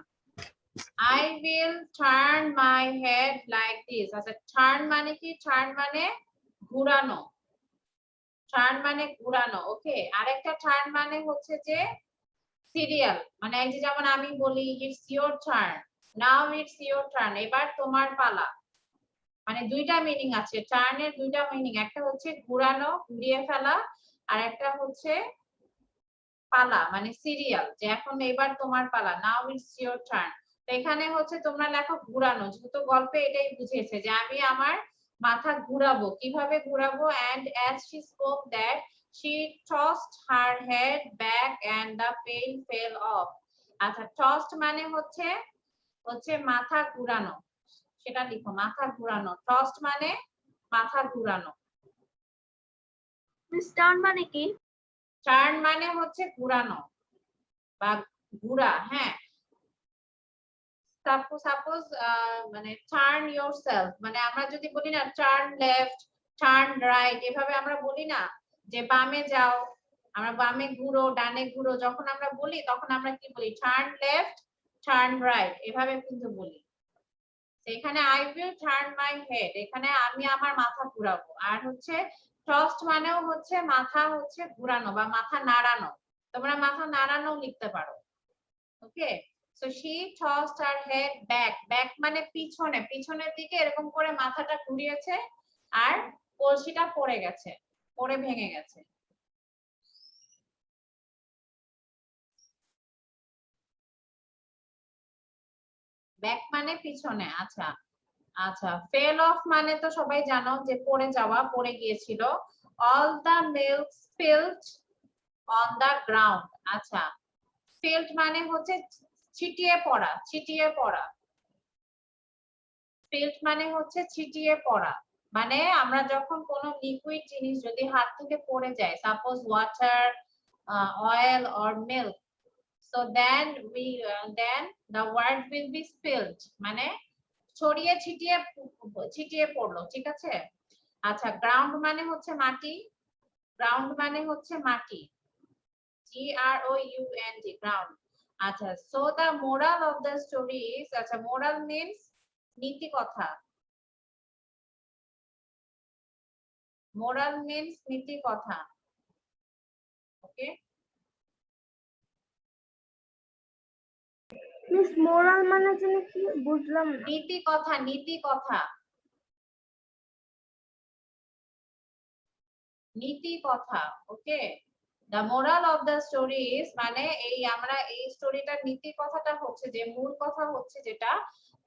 I will turn my head like this. আচ্ছা, turn মানে কি? turn মানে ঘুরানো. turn মানে ঘুরানো. ওকে, আরেকটা turn মানে হচ্ছে যে সিরিয়াল মানে এই যে যেমন আমি বলি it's your turn, now it's your turn, এবার তোমার পালা। মানে দুইটা মিনিং আছে, টার্নের দুইটা মিনিং, একটা হচ্ছে ঘুরানো, ঘুরিয়ে ফেলা, আর একটা হচ্ছে পালা মানে সিরিয়াল, যে এখন এবার তোমার পালা, নাও ইটস ইওর টার্ন। তো এখানে হচ্ছে তোমরা লেখো ঘুরানো, যেহেতু গল্পে এটাই বুঝিয়েছে যে আমি আমার মাথা ঘুরাবো, কিভাবে ঘুরাবো, and as she spoke that she tossed her head back and the pail fell off। আচ্ছা, tossed মানে হচ্ছে মাথা ঘুরানো, সেটা লিখো, মাথা ঘুরানো। tossed মানে মাথা ঘুরানো। মিস টার্ন মানে কি? টার্ন মানে হচ্ছে ঘুরানো বা ঘুরা, হ্যাঁ। সাপোজ মানে টার্ন ইয়োরসেলফ, মানে আমরা যদি বলি না টার্ন লেফট, টার্ন রাইট, এভাবে আমরা বলি না যে বামে যাও, আমরা বামে ঘুরো, ডানে ঘুরো, যখন আমরা বলি তখন আমরা কি বলি, টার্ন লেফট, টার্ন রাইট, এভাবে কিন্তু বলি। এখানে I will turn my head, এখানে আমি আমার মাথা ঘুরাবো। আর হচ্ছে টস্ট মানেও হচ্ছে মাথা হচ্ছে ঘুরানো বা মাথা নাড়ানো, তোমরা মাথা নাড়ানো লিখতে পারো। Okay, so she tossed her head back, back মানে পিছনে, পিছনের দিকে এরকম করে মাথাটা ঘুরিয়েছে, আর কলসিটা পড়ে গেছে, পড়ে ভেঙে গেছে। ব্যাক মানে পিছনে। আচ্ছা আচ্ছা, ফেল অফ মানে তো সবাই জানো যে পড়ে যাওয়া, পড়ে গিয়েছিল। All the milk spilled on the ground. আচ্ছা, স্পিলড মানে হচ্ছে ছিটিয়ে পড়া, ছিটিয়ে পড়া। স্পিলড মানে হচ্ছে ছিটিয়ে পড়া, মানে আমরা যখন কোনো লিকুইড জিনিস যদি হাত থেকে পড়ে যায়, suppose water, oil or milk, so then the word will be spilled, মানে ছড়িয়ে ছিটিয়ে ছিটিয়ে পড়লো, ঠিক আছে। আচ্ছা, গ্রাউন্ড মানে হচ্ছে মাটি, গ্রাউন্ড মানে হচ্ছে মাটি, GROUND, গ্রাউন্ড। আচ্ছা, so the moral of the story is, আচ্ছা moral means নীতি কথা, moral means নীতি কথা। ওকে, মিস মোরাল মানে যেন কি বুঝলাম না। নীতি কথা, নীতি কথা, নীতি কথা। ওকে, the moral of the story is মানে এই আমরা এই স্টোরিটার নীতি কথাটা হচ্ছে, যে মূল কথা হচ্ছে যেটা,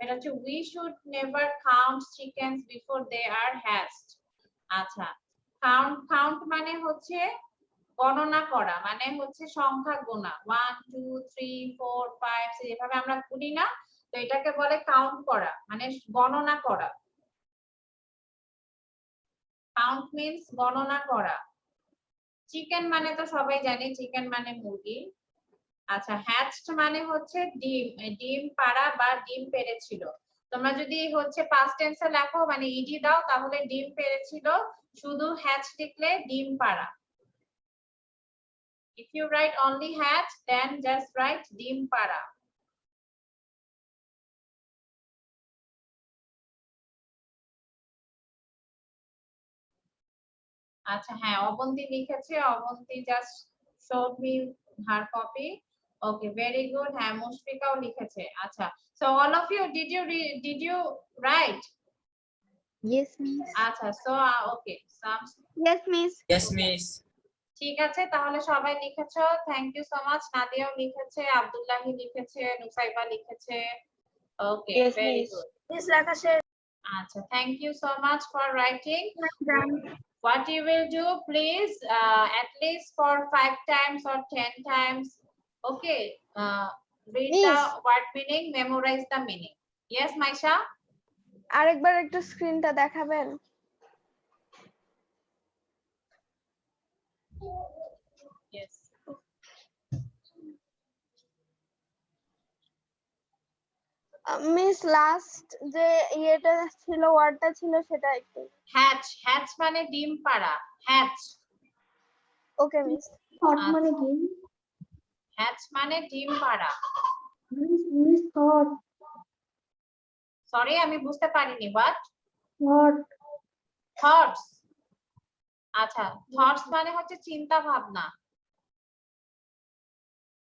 এটা হচ্ছে we should never count chickens before they are hatched। আচ্ছা, count মানে হচ্ছে গণনা করা, মানে হচ্ছে সংখ্যা গোনা, 1 2 3 4 5 এভাবে আমরা গুনি না, তো এটাকে বলে কাউন্ট করা, মানে গণনা করা। কাউন্ট মিন্স গণনা করা। চিকেন মানে তো সবাই জানি, চিকেন মানে মুরগি। আচ্ছা, হ্যাচড মানে হচ্ছে ডিম, ডিম পাড়া বা ডিম পেড়েছিল। তোমরা যদি হচ্ছে পাস্ট টেন্সে লেখো মানে ইডি দাও, তাহলে ডিম পেড়েছিল, শুধু হ্যাচ লিখলে ডিম পাড়া। If you write only hatch, then just write ডিম পাড়া। আচ্ছা, হ্যাঁ অবন্তী লিখেছে, Abonti just showed me her copy. Okay, very good. হ্যাঁ, মুশফিকাও লিখেছে। আচ্ছা, so all of you did you write? Yes, miss. আচ্ছা, so okay, yes miss. Yes, miss. ঠিক আছে, তাহলে সবাই লিখেছো, থ্যাংক ইউ সো মাচ। নাদিয়াও লিখেছে, আব্দুল্লাহি লিখেছে, নুসাইবা লিখেছে। Okay, Yes, very miss. Good. Miss লেখা শেষ। আচ্ছা, thank you so much for writing. Done. What you will do, please, at least for 5 times or 10 times, okay, read the Miss. word meaning, memorize the meaning. Yes, Maisha? আরেকবার একটু স্ক্রিনটা দেখাবেন? Yes. Miss last যে ইয়েটা ছিল, ওয়ার্ডটা ছিল সেটা একটু। Hatch, hatch মানে ডিম পাড়া, hatch। ওকে মিস। থট মানে কি? Hatch মানে ডিম পাড়া। Miss thought. সরি, আমি বুঝতে পারিনি, what? থট। Thoughts। আচ্ছা, thoughts মানে হচ্ছে চিন্তা ভাবনা।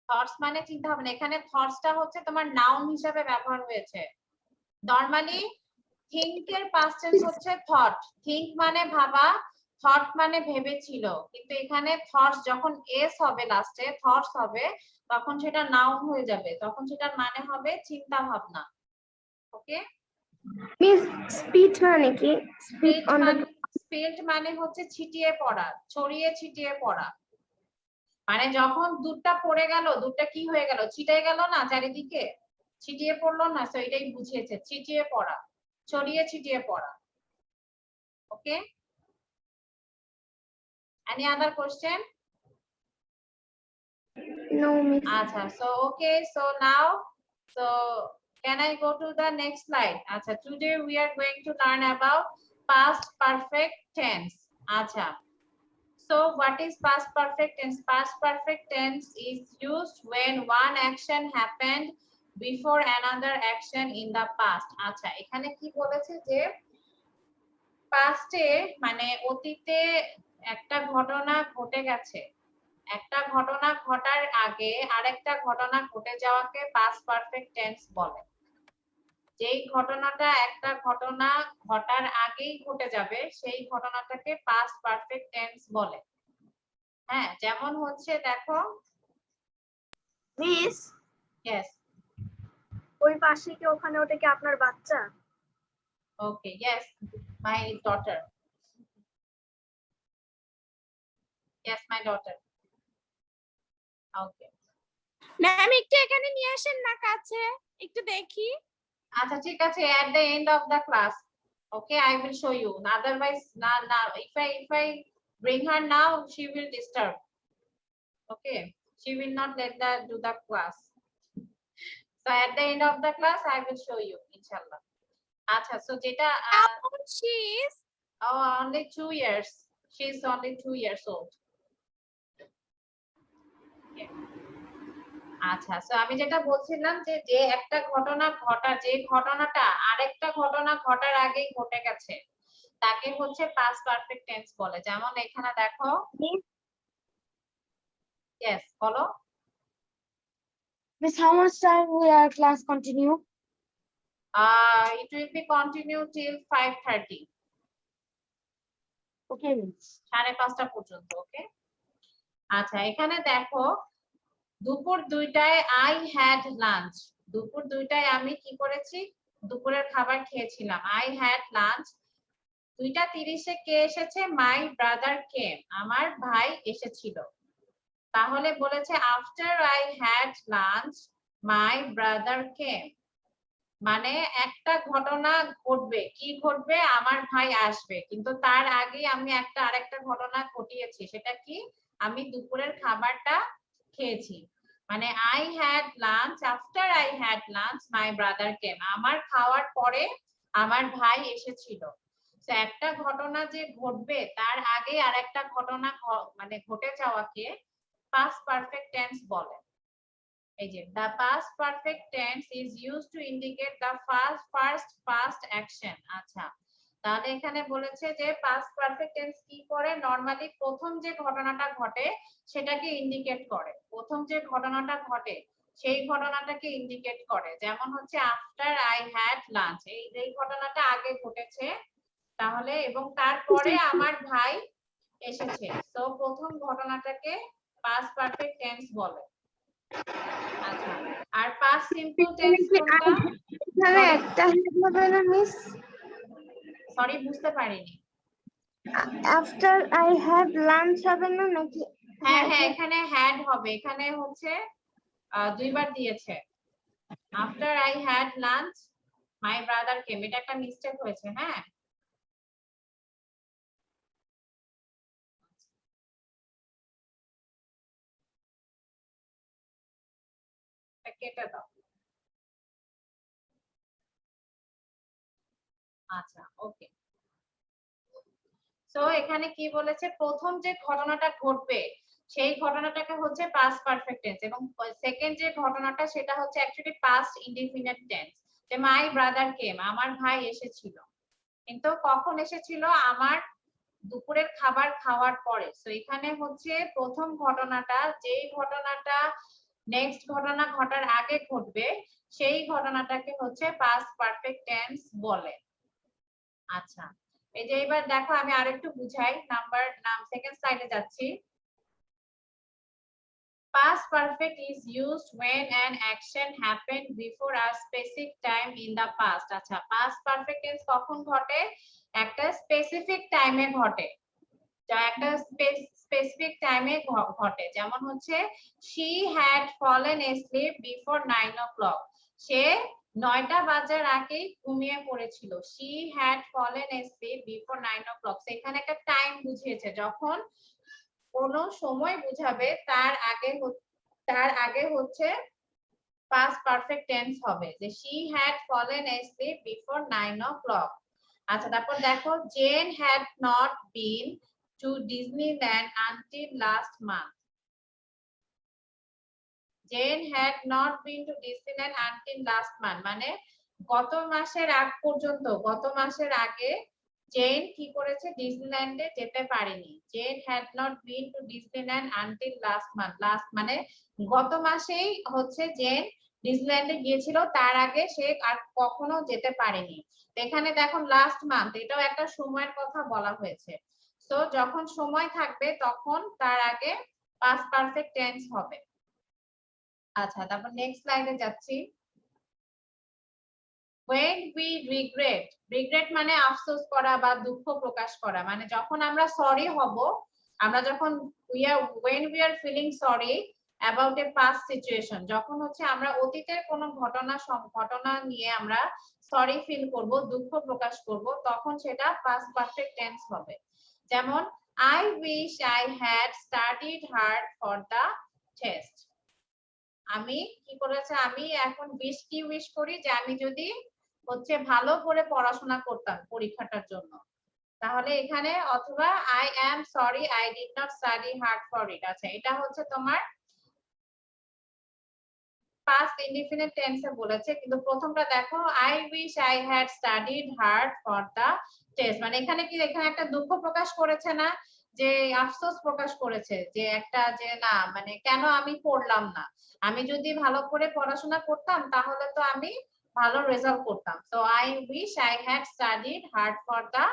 থটস মানে চিন্তা ভাবনা, এখানে থটসটা হচ্ছে তোমার নাউন হিসাবে ব্যবহার হয়েছে। নরমালি থিংক এর পাস্ট টেন্স হচ্ছে থট, থিংক মানে ভাবা, থট মানে ভেবেছিল, কিন্তু এখানে থটস যখন এস হবে লাস্টে, থটস হবে, তখন সেটা নাউন হয়ে যাবে, তখন সেটার মানে হবে চিন্তা ভাবনা। ওকে, মিস স্পিড মানে কি? স্পিড অন দ্য স্পিল্ড মানে হচ্ছে ছিটিয়ে পড়া, ছড়িয়ে ছিটিয়ে পড়া, মানে যখন দুধটা পড়ে গেল, দুধটা কি হয়ে গেল, ছিটে গেল না চারিদিকে, ছিটিয়ে পড়লো না, তো এটাই বুঝিয়েছে ছিটিয়ে পড়া, ছড়িয়ে ছিটিয়ে পড়া। Okay, any other question? No miss. আচ্ছা, so okay, so now, so can I go to the next slide? আচ্ছা, today we are going to learn about past perfect tense. আচ্ছা, so what is past perfect tense? Past perfect tense is used when one action happened before another action in the past. আচ্ছা, এখানে কি বলেছে যে পাস্টে মানে অতীতে একটা ঘটনা ঘটে গেছে, একটা ঘটনা ঘটার আগে আরেকটা ঘটনা ঘটে যাওয়াকে পাস্ট পারফেক্ট টেন্স বলে। যেই ঘটনাটা একটা ঘটনা ঘটার আগেই ঘটে যাবে সেই ঘটনাটাকে পাস্ট পারফেক্ট টেন্স বলে। হ্যাঁ, যেমন হচ্ছে দেখো, মিস ইয়েস, ওই পাশে কি ওখানে ওটা কি আপনার বাচ্চা? Okay, yes, my daughter, yes my daughter. Okay, ma'am একটু এখানে নিয়ে আসেন না কাছে, একটু দেখি। আচ্ছা ঠিক আছে, at the end of the class, okay, I will show you, otherwise now if I bring her now she will disturb, okay, she will not let the do the class, so at the end of the class I will show you inshallah. Acha, so jeta she is oh, only 2 years, she is only 2 years old. Okay. আচ্ছা, so আমি যেটা বলছিলাম যে যে একটা ঘটনা ঘটা, যে ঘটনাটা আরেকটা ঘটনা ঘটার আগেই ঘটে গেছে তাকে হচ্ছে পাস্ট পারফেক্ট টেন্স বলে। যেমন এখানে দেখো, ইয়েস বলো। Miss, how much time will our class continue? It will be continue till 5:30, Okay, miss. 5:30 পর্যন্ত। ওকে, আচ্ছা এখানে দেখো, দুপুর 2টায় আই হ্যাড লাঞ্চ, দুপুর 2টায় আমি কি করেছি, দুপুরের খাবার খেয়েছিলাম, আই হ্যাড লাঞ্চ। 2:30 কে এসেছে, মাই ব্রাদার কেম, আমার ভাই এসেছিল। তাহলে বলেছে after I had lunch my brother কেম, মানে একটা ঘটনা ঘটবে, কি ঘটবে, আমার ভাই আসবে, কিন্তু তার আগে আমি একটা আরেকটা ঘটনা ঘটিয়েছি, সেটা কি, আমি দুপুরের খাবারটা খেয়েছি। মানে I had lunch, after I had lunch my brother কেম, আমার খাওয়ার পরে আমার ভাই এসেছিল। তো একটা ঘটনা যে ঘটবে তার আগে আরেকটা ঘটনা মানে ঘটে যাওয়াকে পাস্ট পারফেক্ট টেন্স বলে। এই যে the past perfect tense is used to indicate the first past action. আচ্ছা, তাহলে এখানে বলেছে যে past perfect tense কি করে, নরমালি প্রথম যে ঘটনাটা ঘটে সেটাকে ইন্ডিকেট করে, প্রথম যে ঘটনাটা ঘটে সেই ঘটনাটাকে ইন্ডিকেট করে। যেমন হচ্ছে আফটার আই হ্যাড লাঞ্চ, এই ঘটনাটা আগে ঘটেছে, তাহলে এবং তারপরে আমার ভাই এসেছে, তো প্রথম ঘটনাটাকে পাস্ট পারফেক্ট টেন্স বলে। আচ্ছা, আর পাস্ট সিম্পল টেন্স কোনটা? এখানে একটা হেড হবে না মিস? সরি, বুঝতে পারিনি। আফটার আই হ্যাড লাঞ্চ হবে না নাকি? হ্যাঁ হ্যাঁ, এখানে হ্যাড হবে, এখানে হচ্ছে দুইবার দিয়েছে, after I had lunch my brother কেম, এটা একটা মিস্টেক হয়েছে। হ্যাঁ, কেটে দাও। আচ্ছা, ওকে, তো এখানে কি বলেছে, প্রথম যে ঘটনাটা ঘটবে সেই ঘটনাটাকে হচ্ছে পাস্ট পারফেক্ট টেন্স, এবং সেকেন্ড যে ঘটনাটা সেটা হচ্ছে অ্যাকচুয়ালি পাস্ট ইনডিফিনিট টেন্স। যে মাই ব্রাদার কেম, আমার ভাই এসেছিল, কিন্তু কখন এসেছিল, আমার দুপুরের খাবার খাওয়ার পরে। তো এখানে হচ্ছে প্রথম ঘটনাটা, যেই ঘটনাটা নেক্সট ঘটনা ঘটার আগে ঘটবে সেই ঘটনাটাকে হচ্ছে পাস্ট পারফেক্ট টেন্স বলে। আচ্ছা, এই যে এবার দেখো আমি আরেকটু বুঝাই, সেকেন্ড স্লাইডে যাচ্ছি। Past perfect is used when an action happened before a specific time in the past. আচ্ছা, past perfect tense কখন ঘটে? একটা স্পেসিফিক টাইমে ঘটে, যা একটা স্পেসিফিক টাইমে ঘটে। যেমন হচ্ছে she had fallen asleep before 9 o'clock. সে 9টা বাজার আগেই ঘুমিয়ে পড়েছিল। she had fallen asleep before 9 o'clock. সেখানে একটা টাইম বুঝিয়েছে, যখন কোনো সময় বুঝাবে তার আগে হচ্ছে past perfect tense হবে, যে she had fallen asleep before 9 o'clock. আচ্ছা, তারপর দেখো Jane had not been to Disneyland until last month. Jane had not been to Disneyland until last month মানে গত মাসের আগে জেন কি করেছে, ডিজনিল্যান্ডে যেতে পারেনি। Jane had not been to Disneyland until last month. Last মানে গত মাসেই হচ্ছে জেন ডিজনিল্যান্ডে গিয়েছিল, তার আগে সে আর কখনো যেতে পারেনি। এখানে দেখো লাস্ট মান্থ, এটাও একটা সময়ের কথা বলা হয়েছে। তো যখন সময় থাকবে তখন তার আগে পাস্ট পারফেক্ট টেন্স হবে। আচ্ছা, তারপর নেক্সট স্লাইডে যাচ্ছি। when we regret মানে আফসোস করা বা দুঃখ প্রকাশ করা, মানে যখন আমরা সরি হব, আমরা যখন when we are feeling sorry about a past situation, যখন হচ্ছে আমরা অতীতের কোনো ঘটনা নিয়ে আমরা সরি ফিল করব, দুঃখ প্রকাশ করব, তখন সেটা পাস্ট পারফেক্ট টেন্স হবে। যেমন I wish I had studied hard for the test. আমি কি করেছে, আমি এখন উইশ করি যে আমি যদি হচ্ছে ভালো করে পড়াশোনা করতাম পরীক্ষাটার জন্য। তাহলে এখানে অথবা I am sorry I did not study hard for it। আচ্ছা, এটা হচ্ছে তোমার past indefinite tense এ বলেছে, কিন্তু প্রথমটা দেখো I wish I had studied hard for the test, মানে এখানে একটা দুঃখ প্রকাশ করেছে না, যে আফসোস প্রকাশ করেছে, যে একটা যে না মানে কেন আমি পড়লাম না, আমি যদি ভালো করে পড়াশোনা করতাম তাহলে তো আমি ভালো রেজাল্ট করতাম। So I wish I had studied hard for the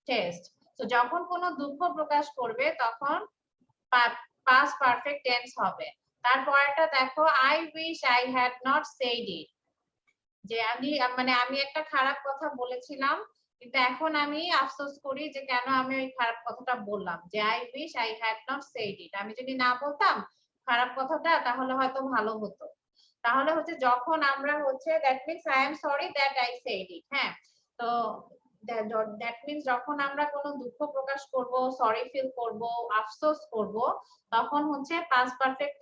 test. তো যখন কোনো দুঃখ প্রকাশ করবে তখন past perfect tense হবে। তারপরটা দেখো I wish I had not said it, যে আমি একটা খারাপ কথা বলেছিলাম, কিন্তু এখন আমি আফসোস করি যে কেন আমি ওই খারাপ কথাটা বললাম, যে I wish I had not said it, আমি যদি না বলতাম খারাপ কথাটা তাহলে হয়তো ভালো হতো। তাহলে হচ্ছে যখন আমরা হচ্ছে that means I am sorry that I said it। হ্যাঁ, তো that means যখন আমরা কোনো দুঃখ প্রকাশ করব, সরি ফিল করব, আফসোস করব, তখন হচ্ছে পাস্ট পারফেক্ট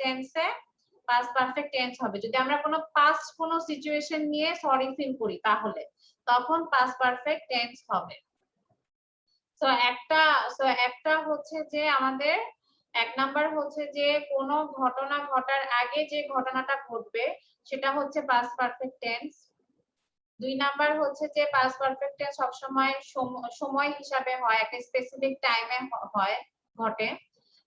টেন্স হবে। যদি আমরা কোনো সিচুয়েশন নিয়ে সরি ফিল করি তাহলে তখন পাস্ট পারফেক্ট টেন্স হবে। সো একটা হচ্ছে যে আমাদের এক নাম্বার হচ্ছে যে কোনো ঘটনা ঘটার আগে যে ঘটনাটা ঘটবে সেটা হচ্ছে পাস্ট পারফেক্ট টেন্স। 2 নাম্বার হচ্ছে যে পাস্ট পারফেক্ট টেন্স সবসময় সময় হিসাবে হয়, একটা স্পেসিফিক টাইমে ঘটে।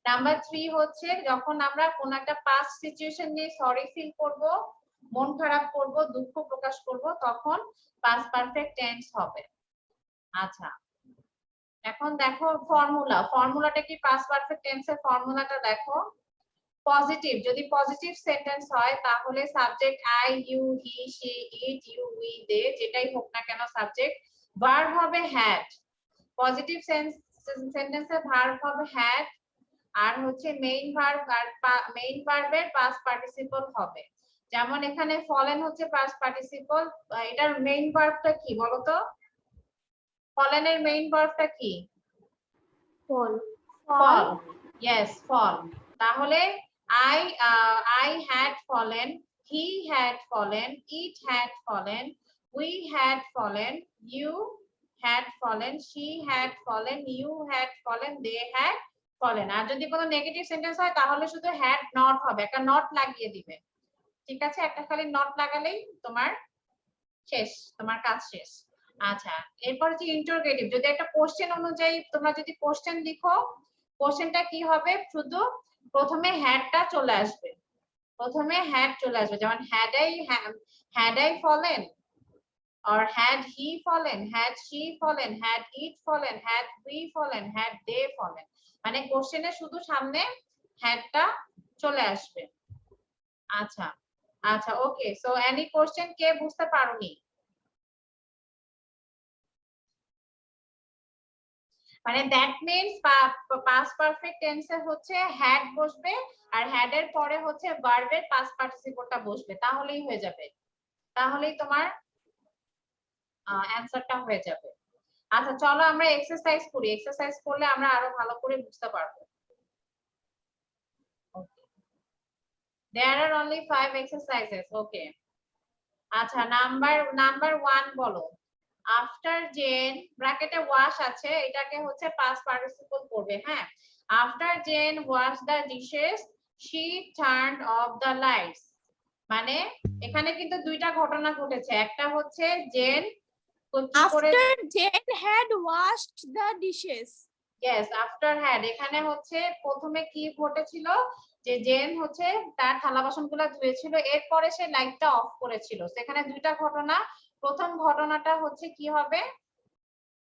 নাম্বার 3 হচ্ছে যখন আমরা কোন একটা পাস্ট সিচুয়েশন নিয়ে সরি ফিল করব, মন খারাপ করব, দুঃখ প্রকাশ করব, তখন পাস্ট পারফেক্ট টেন্স হবে। আচ্ছা, এখন দেখো ফর্মুলাটা কি, পাস্ট পারফেক্ট টেন্সের ফর্মুলাটা দেখো। পজিটিভ, যদি পজিটিভ সেন্টেন্স হয় তাহলে subject I you he she it you we they যেটাই হোক না কেন সাবজেক্ট, ভার্ব হবে had। পজিটিভ সেন্টেন্সে ভার্ব হবে had, আর হচ্ছে মেইন ভার্বের পাস্ট পার্টিসিপল হবে। যেমন এখানে ফলেন হচ্ছে পাস্ট পার্টিসিপল, এটার মেইন ভার্বটা কি বলো তো? ফলেনের মেইন ভার্বটা কি? ফল। yes fall। তাহলে I had fallen, he had fallen, it had fallen, we had fallen, you had fallen, she had fallen, you had fallen, they had fallen। আর যদি কোনো negative sentence হয় তাহলে শুধু had not হবে, একটা not লাগিয়ে দিবে। ঠিক আছে, একটা খালি নট লাগালেই তোমার কাজ শেষ। আচ্ছা, এরপর হচ্ছে ইন্টারোগেটিভ, যদি একটা কোশ্চেন অনুযায়ী তোমরা যদি কোশ্চেন লিখো, কোশ্চেনটা কি হবে, শুধু প্রথমে হ্যাডটা চলে আসবে, প্রথমে had চলে আসবে, যেমন had I fallen or had he fallen, had she fallen, had it fallen, had we fallen, had they fallen, মানে কোশ্চেনে শুধু সামনে হ্যাডটা চলে আসবে। আচ্ছা আচ্ছা, ওকে, সো এনি কোশ্চেন কে বুঝতে পারোনি? মানে দ্যাট মিন্স পাস্ট পারফেক্ট টেন্সে হচ্ছে হ্যাড বসবে আর হ্যাড এর পরে হচ্ছে ভার্বের পাস্ট পার্টিসিপলটা বসবে, তাহলেই হয়ে যাবে, তাহলেই তোমার অ্যানসারটা হয়ে যাবে। আচ্ছা চলো আমরা এক্সারসাইজ করি, এক্সারসাইজ করলে আমরা আরো ভালো করে বুঝতে পারবো। There are only 5 exercises. Okay. আচ্ছা নাম্বার 1 বলো। আফটার জেন ব্র্যাকেটে ওয়াশ আছে, এটাকে হচ্ছে পাস্ট পার্টিসিপল করবে। হ্যাঁ, after Jane wash the dishes she turned off the lights, মানে এখানে কিন্তু দুইটা ঘটনা ঘটেছে, একটা হচ্ছে Jane After Jane had washed the dishes. Yes, after had এখানে হচ্ছে প্রথমে কি ঘটেছিল, যে জেন হচ্ছে তার থালা বাসনগুলো ধুয়েছিল, এরপরে সে লাইটটা অফ করেছিল। সেখানে দুইটা ঘটনা, প্রথম ঘটনাটা হচ্ছে কি হবে,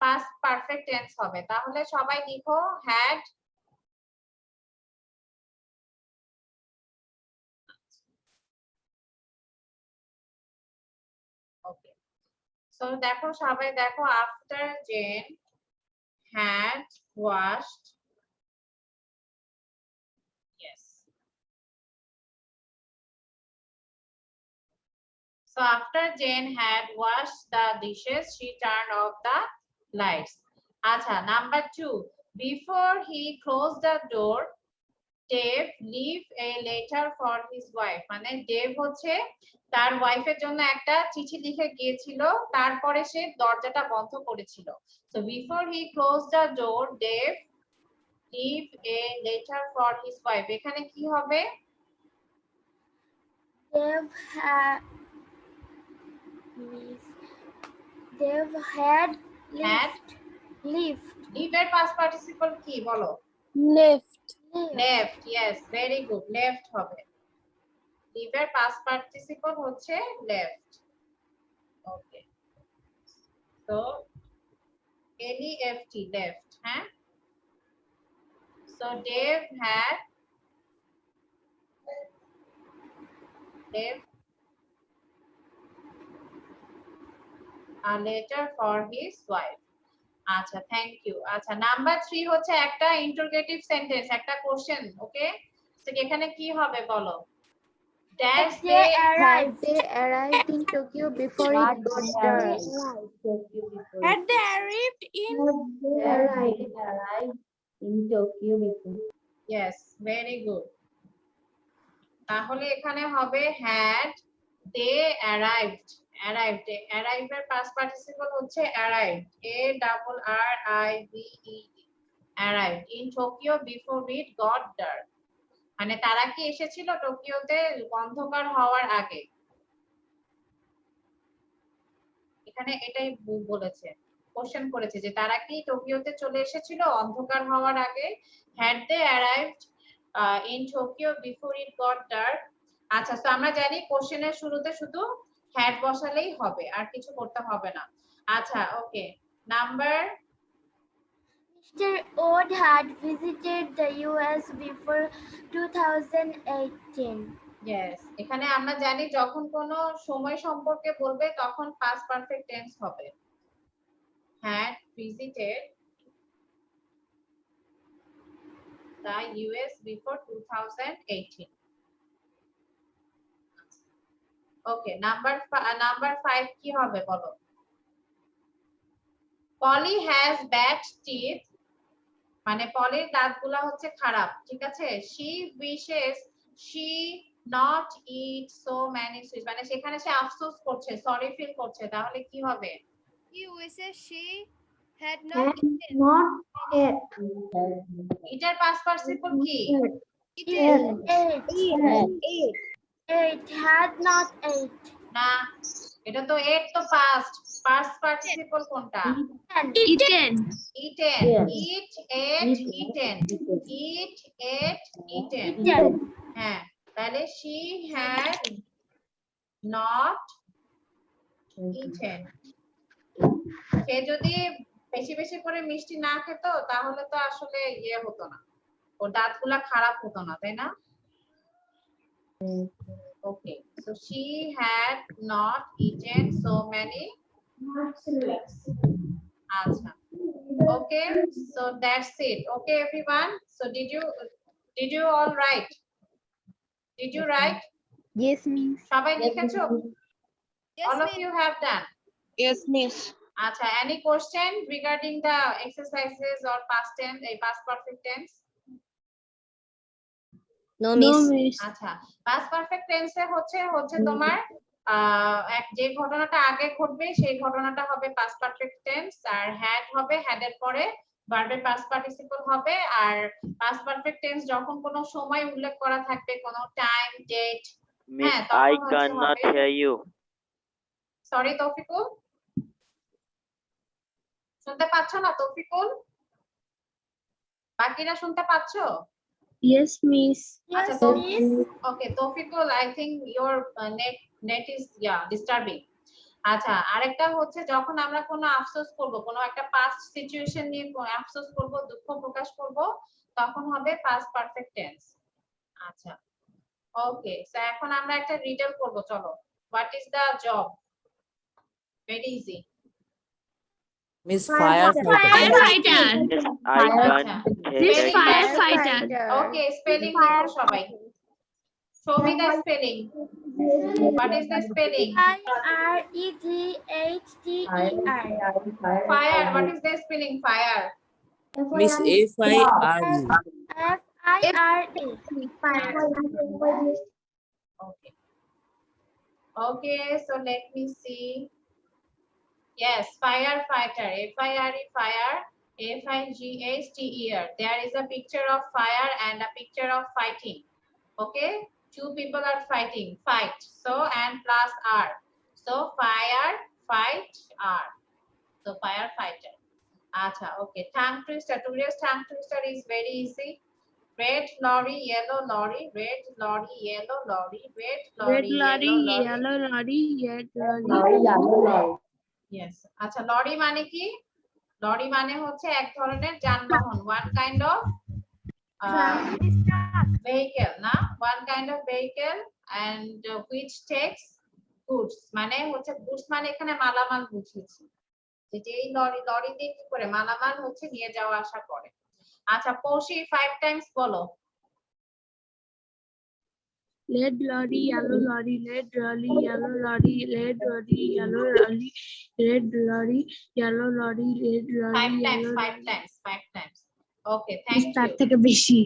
পাস্ট পারফেক্ট টেন্স হবে। তাহলে সবাই লিখো had ওকে, সো দেখো সবাই দেখো, after Jane had washed, yes, so after Jane had washed the dishes, she turned off the lights. Acha, number 2, before he closed the door, Dave leave a letter for his wife. মানে Dave হচ্ছে তার ওয়াইফের জন্য একটা চিঠি লিখে গিয়েছিল, তারপরে সে দরজাটা বন্ধ করেছিল। So before he closed the door, Dave leave a letter for his wife. এখানে কি হবে? Dave had left. Leave এর past participle কি বলো? Left. Left, yes, very good, left হবে। Leave এর past participle হচ্ছে left. Okay, so left, left, হ্যাঁ। So Dave had left a letter for his wife. আচ্ছা, থ্যাংক ইউ। আচ্ছা number 3 হচ্ছে একটা ইন্টারোগেটিভ সেন্টেন্স, একটা কোশ্চেন। ওকে, তো এখানে কি হবে বলো? Dash they arrived in Tokyo before it got dark. Had they arrived in Tokyo before. Yes, very good. তাহলে এখানে হবে had they arrived. Arrive এর past participle হচ্ছে arrived, ARRIVED, arrived in Tokyo before it got dark, মানে তারা কি এসেছিল টোকিওতে অন্ধকার হওয়ার আগে। এখানে এটাই বলেছে, কোশ্চেন করেছে যে তারা কি টোকিওতে চলে এসেছিল অন্ধকার হওয়ার আগে। had they arrived in Tokyo before it got dark. আচ্ছা, তো আমরা জানি কোশ্চেনের শুরুতে শুধু had বসালেই হবে, আর কিছু করতে হবে না। আচ্ছা, ওকে, number Mr. Odd had visited the US before 2018. Yes, এখানে আমরা জানি যখন কোনো সময় সম্পর্কে বলবে তখন past perfect tense হবে। Had visited the US before 2018. Okay, number 5 কি হবে বলো? Polly has bad teeth, মানে পলির দাঁতগুলো হচ্ছে খারাপ, ঠিক আছে। She wishes she not eat so many sweets, মানে সেখানে সে আফসোস করছে, সরি ফিল করছে, তাহলে কি হবে? He wishes she had not eaten. এটার past participle কি? It had not ate. না, এটা তো ate তো past participle কোনটা? eaten. Eaten. Eat, ate, eaten. Eat, ate, eaten. হ্যাঁ, তাহলে she had not eaten. সে যদি বেশি বেশি করে মিষ্টি না খেত তাহলে তো আসলে ইয়ে হতো না, ওর দাঁতগুলা খারাপ হতো না, তাই না? Okay, so she had not eaten so many sweets. আচ্ছা, okay, so that's it. Okay, everyone. So did you all write? Did you write? Yes, miss. সবাই লিখেছো? Yes, All of miss. you have done. Yes, miss. আচ্ছা, any question regarding the exercises or past tense, past perfect tense? No, No, miss. miss. আচ্ছা, past perfect tense এ হচ্ছে তোমার যে ঘটনাটা আগে ঘটবে সেই ঘটনাটা হবে past perfect tense, R had হবে, had এর পরে ভার্বের past participle হবে, আর past perfect tense যখন কোনো সময় উল্লেখ করা থাকবে, কোনো টাইম, ডেট, Miss, তখন I হচ্ছে cannot হবে, hear you. সরি তৌফিকুল, শুনতে পাচ্ছ না তৌফিকুল? বাকিরা শুনতে পাচ্ছো? Yes, miss. আচ্ছা, okay, Tawfiqul, I think your net is disturbing. আচ্ছা, আরেকটা হচ্ছে যখন আমরা কোনো আফসোস করব, কোনো একটা পাস্ট সিচুয়েশন নিয়ে আফসোস করব, দুঃখ প্রকাশ করব, তখন হবে পাস্ট পারফেক্ট টেন্স। আচ্ছা, ওকে, সো এখন আমরা একটা রিডল করব, চলো। What is the job? Very easy. Miss firefighter. Yes, I can't Miss hear you. Firefighter. Okay, spelling লিখো সবাই। Show me the spelling. What is the spelling? FIREGHTER. Fire. What is the spelling? Fire. Miss FIRE। FIRE. Okay. Okay, so let me see. Yes, firefighter. FIRE, fire. FIGHTER. There is a picture of fire and a picture of fighting. Okay, two people are fighting. Fight. So and plus R. So fire, fight, R. So firefighter. Acha, okay. Tongue twister. Today's tongue twister is very easy. Red lorry, yellow lorry, red lorry, yellow lorry, red Red lorry, lorry, yellow lorry. yellow lorry, red lorry. Yes. আচ্ছা, lorry মানে কি? Lorry মানে হচ্ছে এক ধরনের যানবাহন, one kind of vehicle, না? One kind of vehicle and which takes goods. মানে হচ্ছে goods মানে এখানে মালামাল বুঝিয়েছি। যে এই লরি দিয়ে কি করে মালামাল হচ্ছে নিয়ে যাওয়া আসা করে। আচ্ছা, পৌশি 5 টাইমস বলো। Red lorry, yellow lorry, red lorry, yellow lorry, red lorry, yellow lorry, red lorry, yellow lorry, red lorry, 5 times, yellow 5 lorry. times, 5 times. Okay, thank তার you. থেকে বেশি।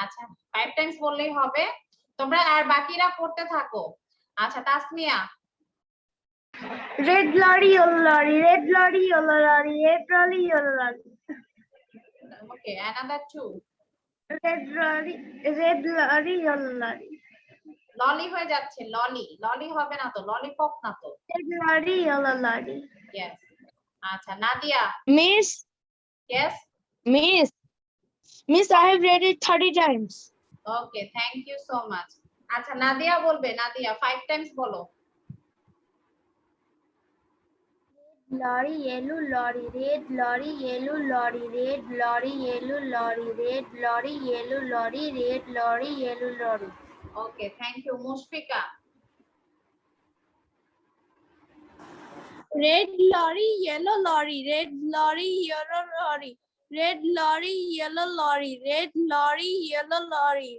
আচ্ছা, 5 টাইমস বললেই হবে। তোমরা আর বাকিরা পড়তে থাকো। আচ্ছা, Tasmia. Red lorry, yellow lorry, red lorry, yellow lorry, red lorry, yellow lorry. Okay, another 2. Red lorry, yellow lorry. ললি হয়ে যাচ্ছে, ললি। ললি হবে না তো, ললিপপ না তো। Red lorry, yellow lorry. Yes. আচ্ছা, Nadia. Miss, Yes. Miss, I have read it 30 times. Okay, thank you so much. আচ্ছা, নাদিয়া বলবে, নাদিয়া 5 টাইমস বলো। Lorry, yellow lorry, red lorry, yellow lorry, red lorry, yellow lorry, red lorry, yellow lorry, red lorry, yellow lorry. Okay, thank you. Mushfika. Red lorry, yellow lorry, red lorry, yellow lorry, red lorry, yellow lorry, red lorry, yellow lorry,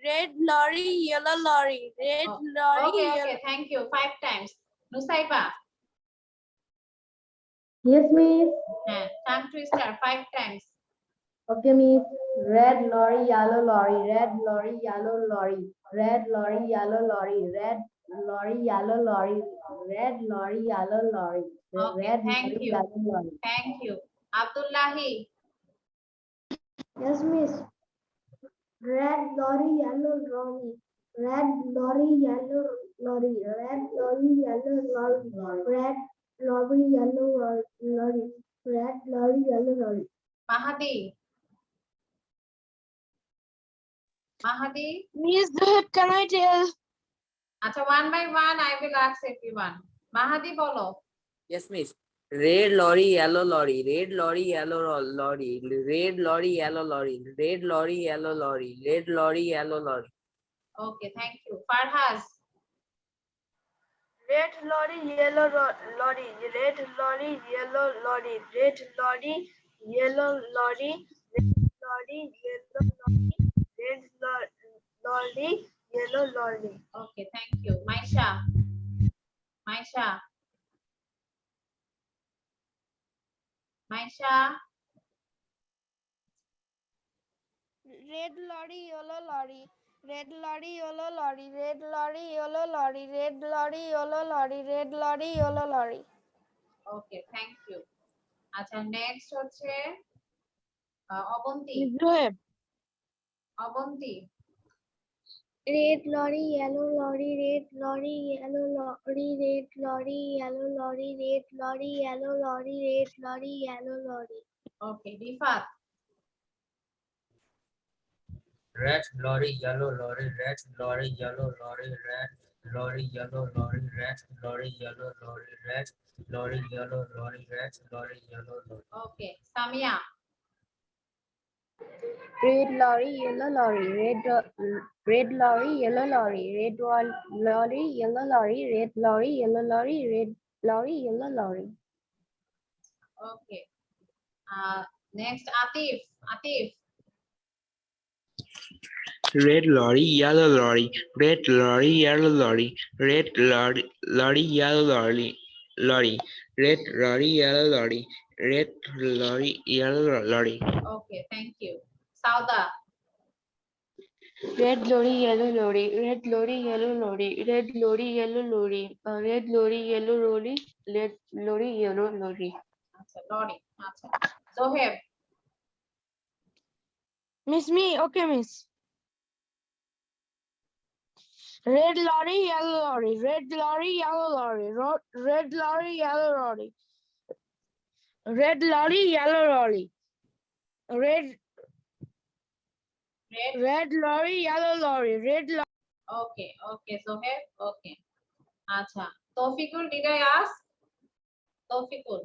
red lorry, yellow lorry, red lorry, Okay, yellow. okay, thank you. 5 times. Nusaiba. Yes, miss. হ্যাঁ, tongue twister 5 times. Okay, miss. Red lorry, yellow lorry, red lorry, yellow lorry, red lorry, yellow lorry, red lorry, yellow lorry, red lorry, yellow lorry, Okay, red thank lorry, you. yellow lorry. Thank you. Abdullahi. Yes, miss. Red lorry, yellow lorry, red lorry, yellow lorry, red lorry, yellow lorry, red lorry, yellow lorry, red lorry, yellow lorry. Mahadi. Mahadi? Miss Zohib, can I tell? আচ্ছা, one by one I will ask everyone. Mahadi বলো। Yes, miss. Red lorry, yellow lorry, red lorry, yellow lorry, red lorry, yellow lorry, red lorry, yellow lorry, red lorry, yellow lorry. Okay, thank you. Farhaz? Red lorry, yellow lorry, red lorry, yellow lorry, red lorry, yellow lorry, red lorry, yellow lorry, red lorry, yellow lorry. Okay, thank you. Maisha? Maisha? Maisha? Red lorry, yellow lorry. Red lorry, yellow lorry. Red lorry, yellow lorry. Red lorry, yellow lorry. Red lorry, yellow lorry. Okay, thank you. আচ্ছা, next হচ্ছে Abonti. Miss Zohib. Abonti? Red lorry, yellow lorry, red lorry, yellow lorry, red lorry, yellow lorry, red lorry, yellow lorry, red lorry, yellow lorry. Okay, Rifat? Red lorry, yellow lorry, red lorry, yellow lorry, red lorry, yellow lorry, red lorry, yellow lorry, red lorry, yellow lorry, red lorry, yellow lorry. Okay, Samia? Red lorry, yellow lorry, red lorry, yellow lorry, lorry, yellow lorry, red lorry, yellow lorry, red lorry, yellow lorry. Okay. Next, Atif. Atif? Red lorry, yellow lorry, red lorry, yellow lorry, red lorry, yellow lorry, red lorry, yellow lorry, red lorry, yellow lorry. Okay, thank you. Sauda? Red lorry, yellow lorry, red lorry, yellow lorry, red lorry, yellow lorry, red lorry, yellow lorry, red lorry, yellow lorry. আচ্ছা, lorry. আচ্ছা, Zoheb? Miss me. Okay, miss. Red lorry, yellow lorry. Red lorry, yellow lorry. Red lorry, yellow lorry. Red lorry, yellow lorry. Red lorry, yellow lorry. Red lorry. Okay, okay, Zoheb? Okay. আচ্ছা, Tawfiqul, did I ask? Tawfiqul?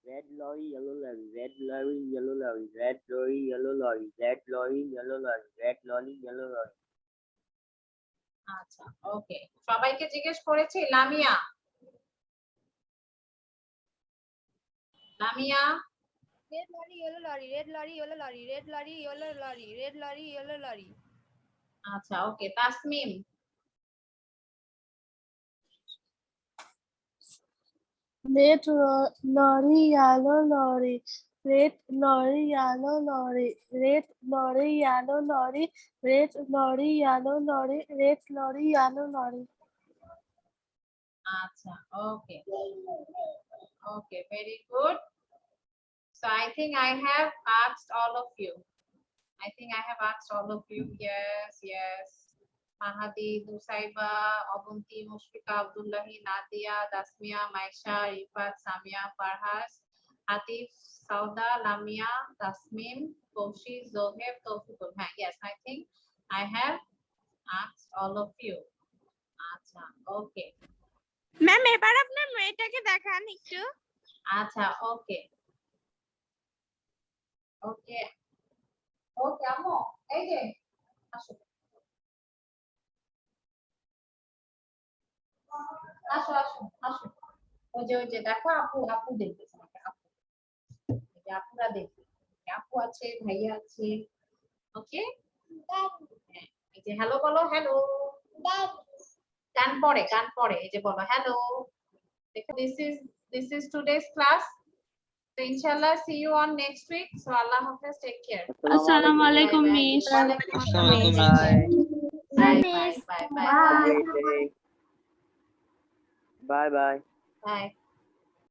Red lorry, yellow lorry, red lorry, yellow lorry, red lorry, yellow lorry, red lorry, yellow lorry, red lorry, yellow lorry. আচ্ছা, ওকে। সবাইকে জিজ্ঞেস করেছি। Lamia? Lamia? Red lorry, yellow lorry. Red lorry, yellow lorry. Red lorry, yellow lorry. Red lorry, yellow lorry. আচ্ছা, ওকে। Tasmim? Red lorry, yellow lorry. Red lorry, yellow lorry. Red lorry, yellow lorry. Red lorry, yellow lorry. Red lorry, yellow lorry. আচ্ছা, ওকে। Okay, very good. So I think I have asked all of you. Yes, yes. Mahadi, Nusaiba, Obunti, Mushfika, Abdullahi, Nadia, Dasmia, Maisha, Rifat, Samia, Farhas, Atif, Sauda, Lamia, Tasmin, Koshi, Zoheb, Tawfiqul. Yes, I think I have asked all of you. আচ্ছা, okay. Ma'am এবার আপনার মেয়েটাকে দেখান একটু। আচ্ছা, okay ওকে ওকে আম্মু, এই যে আসো আসো আসো আসো। ওই যে দেখো, আপু দেখতেছে আমাকে। আপু, এই যে আপুরা দেখবে। আপু আছে, ভাইয়া আছে। ওকে, এই যে হ্যালো বলো, হ্যালো। কান পড়ে এই যে বলো হ্যালো। দেখো, this is today's class. So inshallah, see you on next week. So Allah Hafiz, take care. Assalamu alaikum, miss. Assalamualaikum, Bye. Bye. Bye bye. Bye.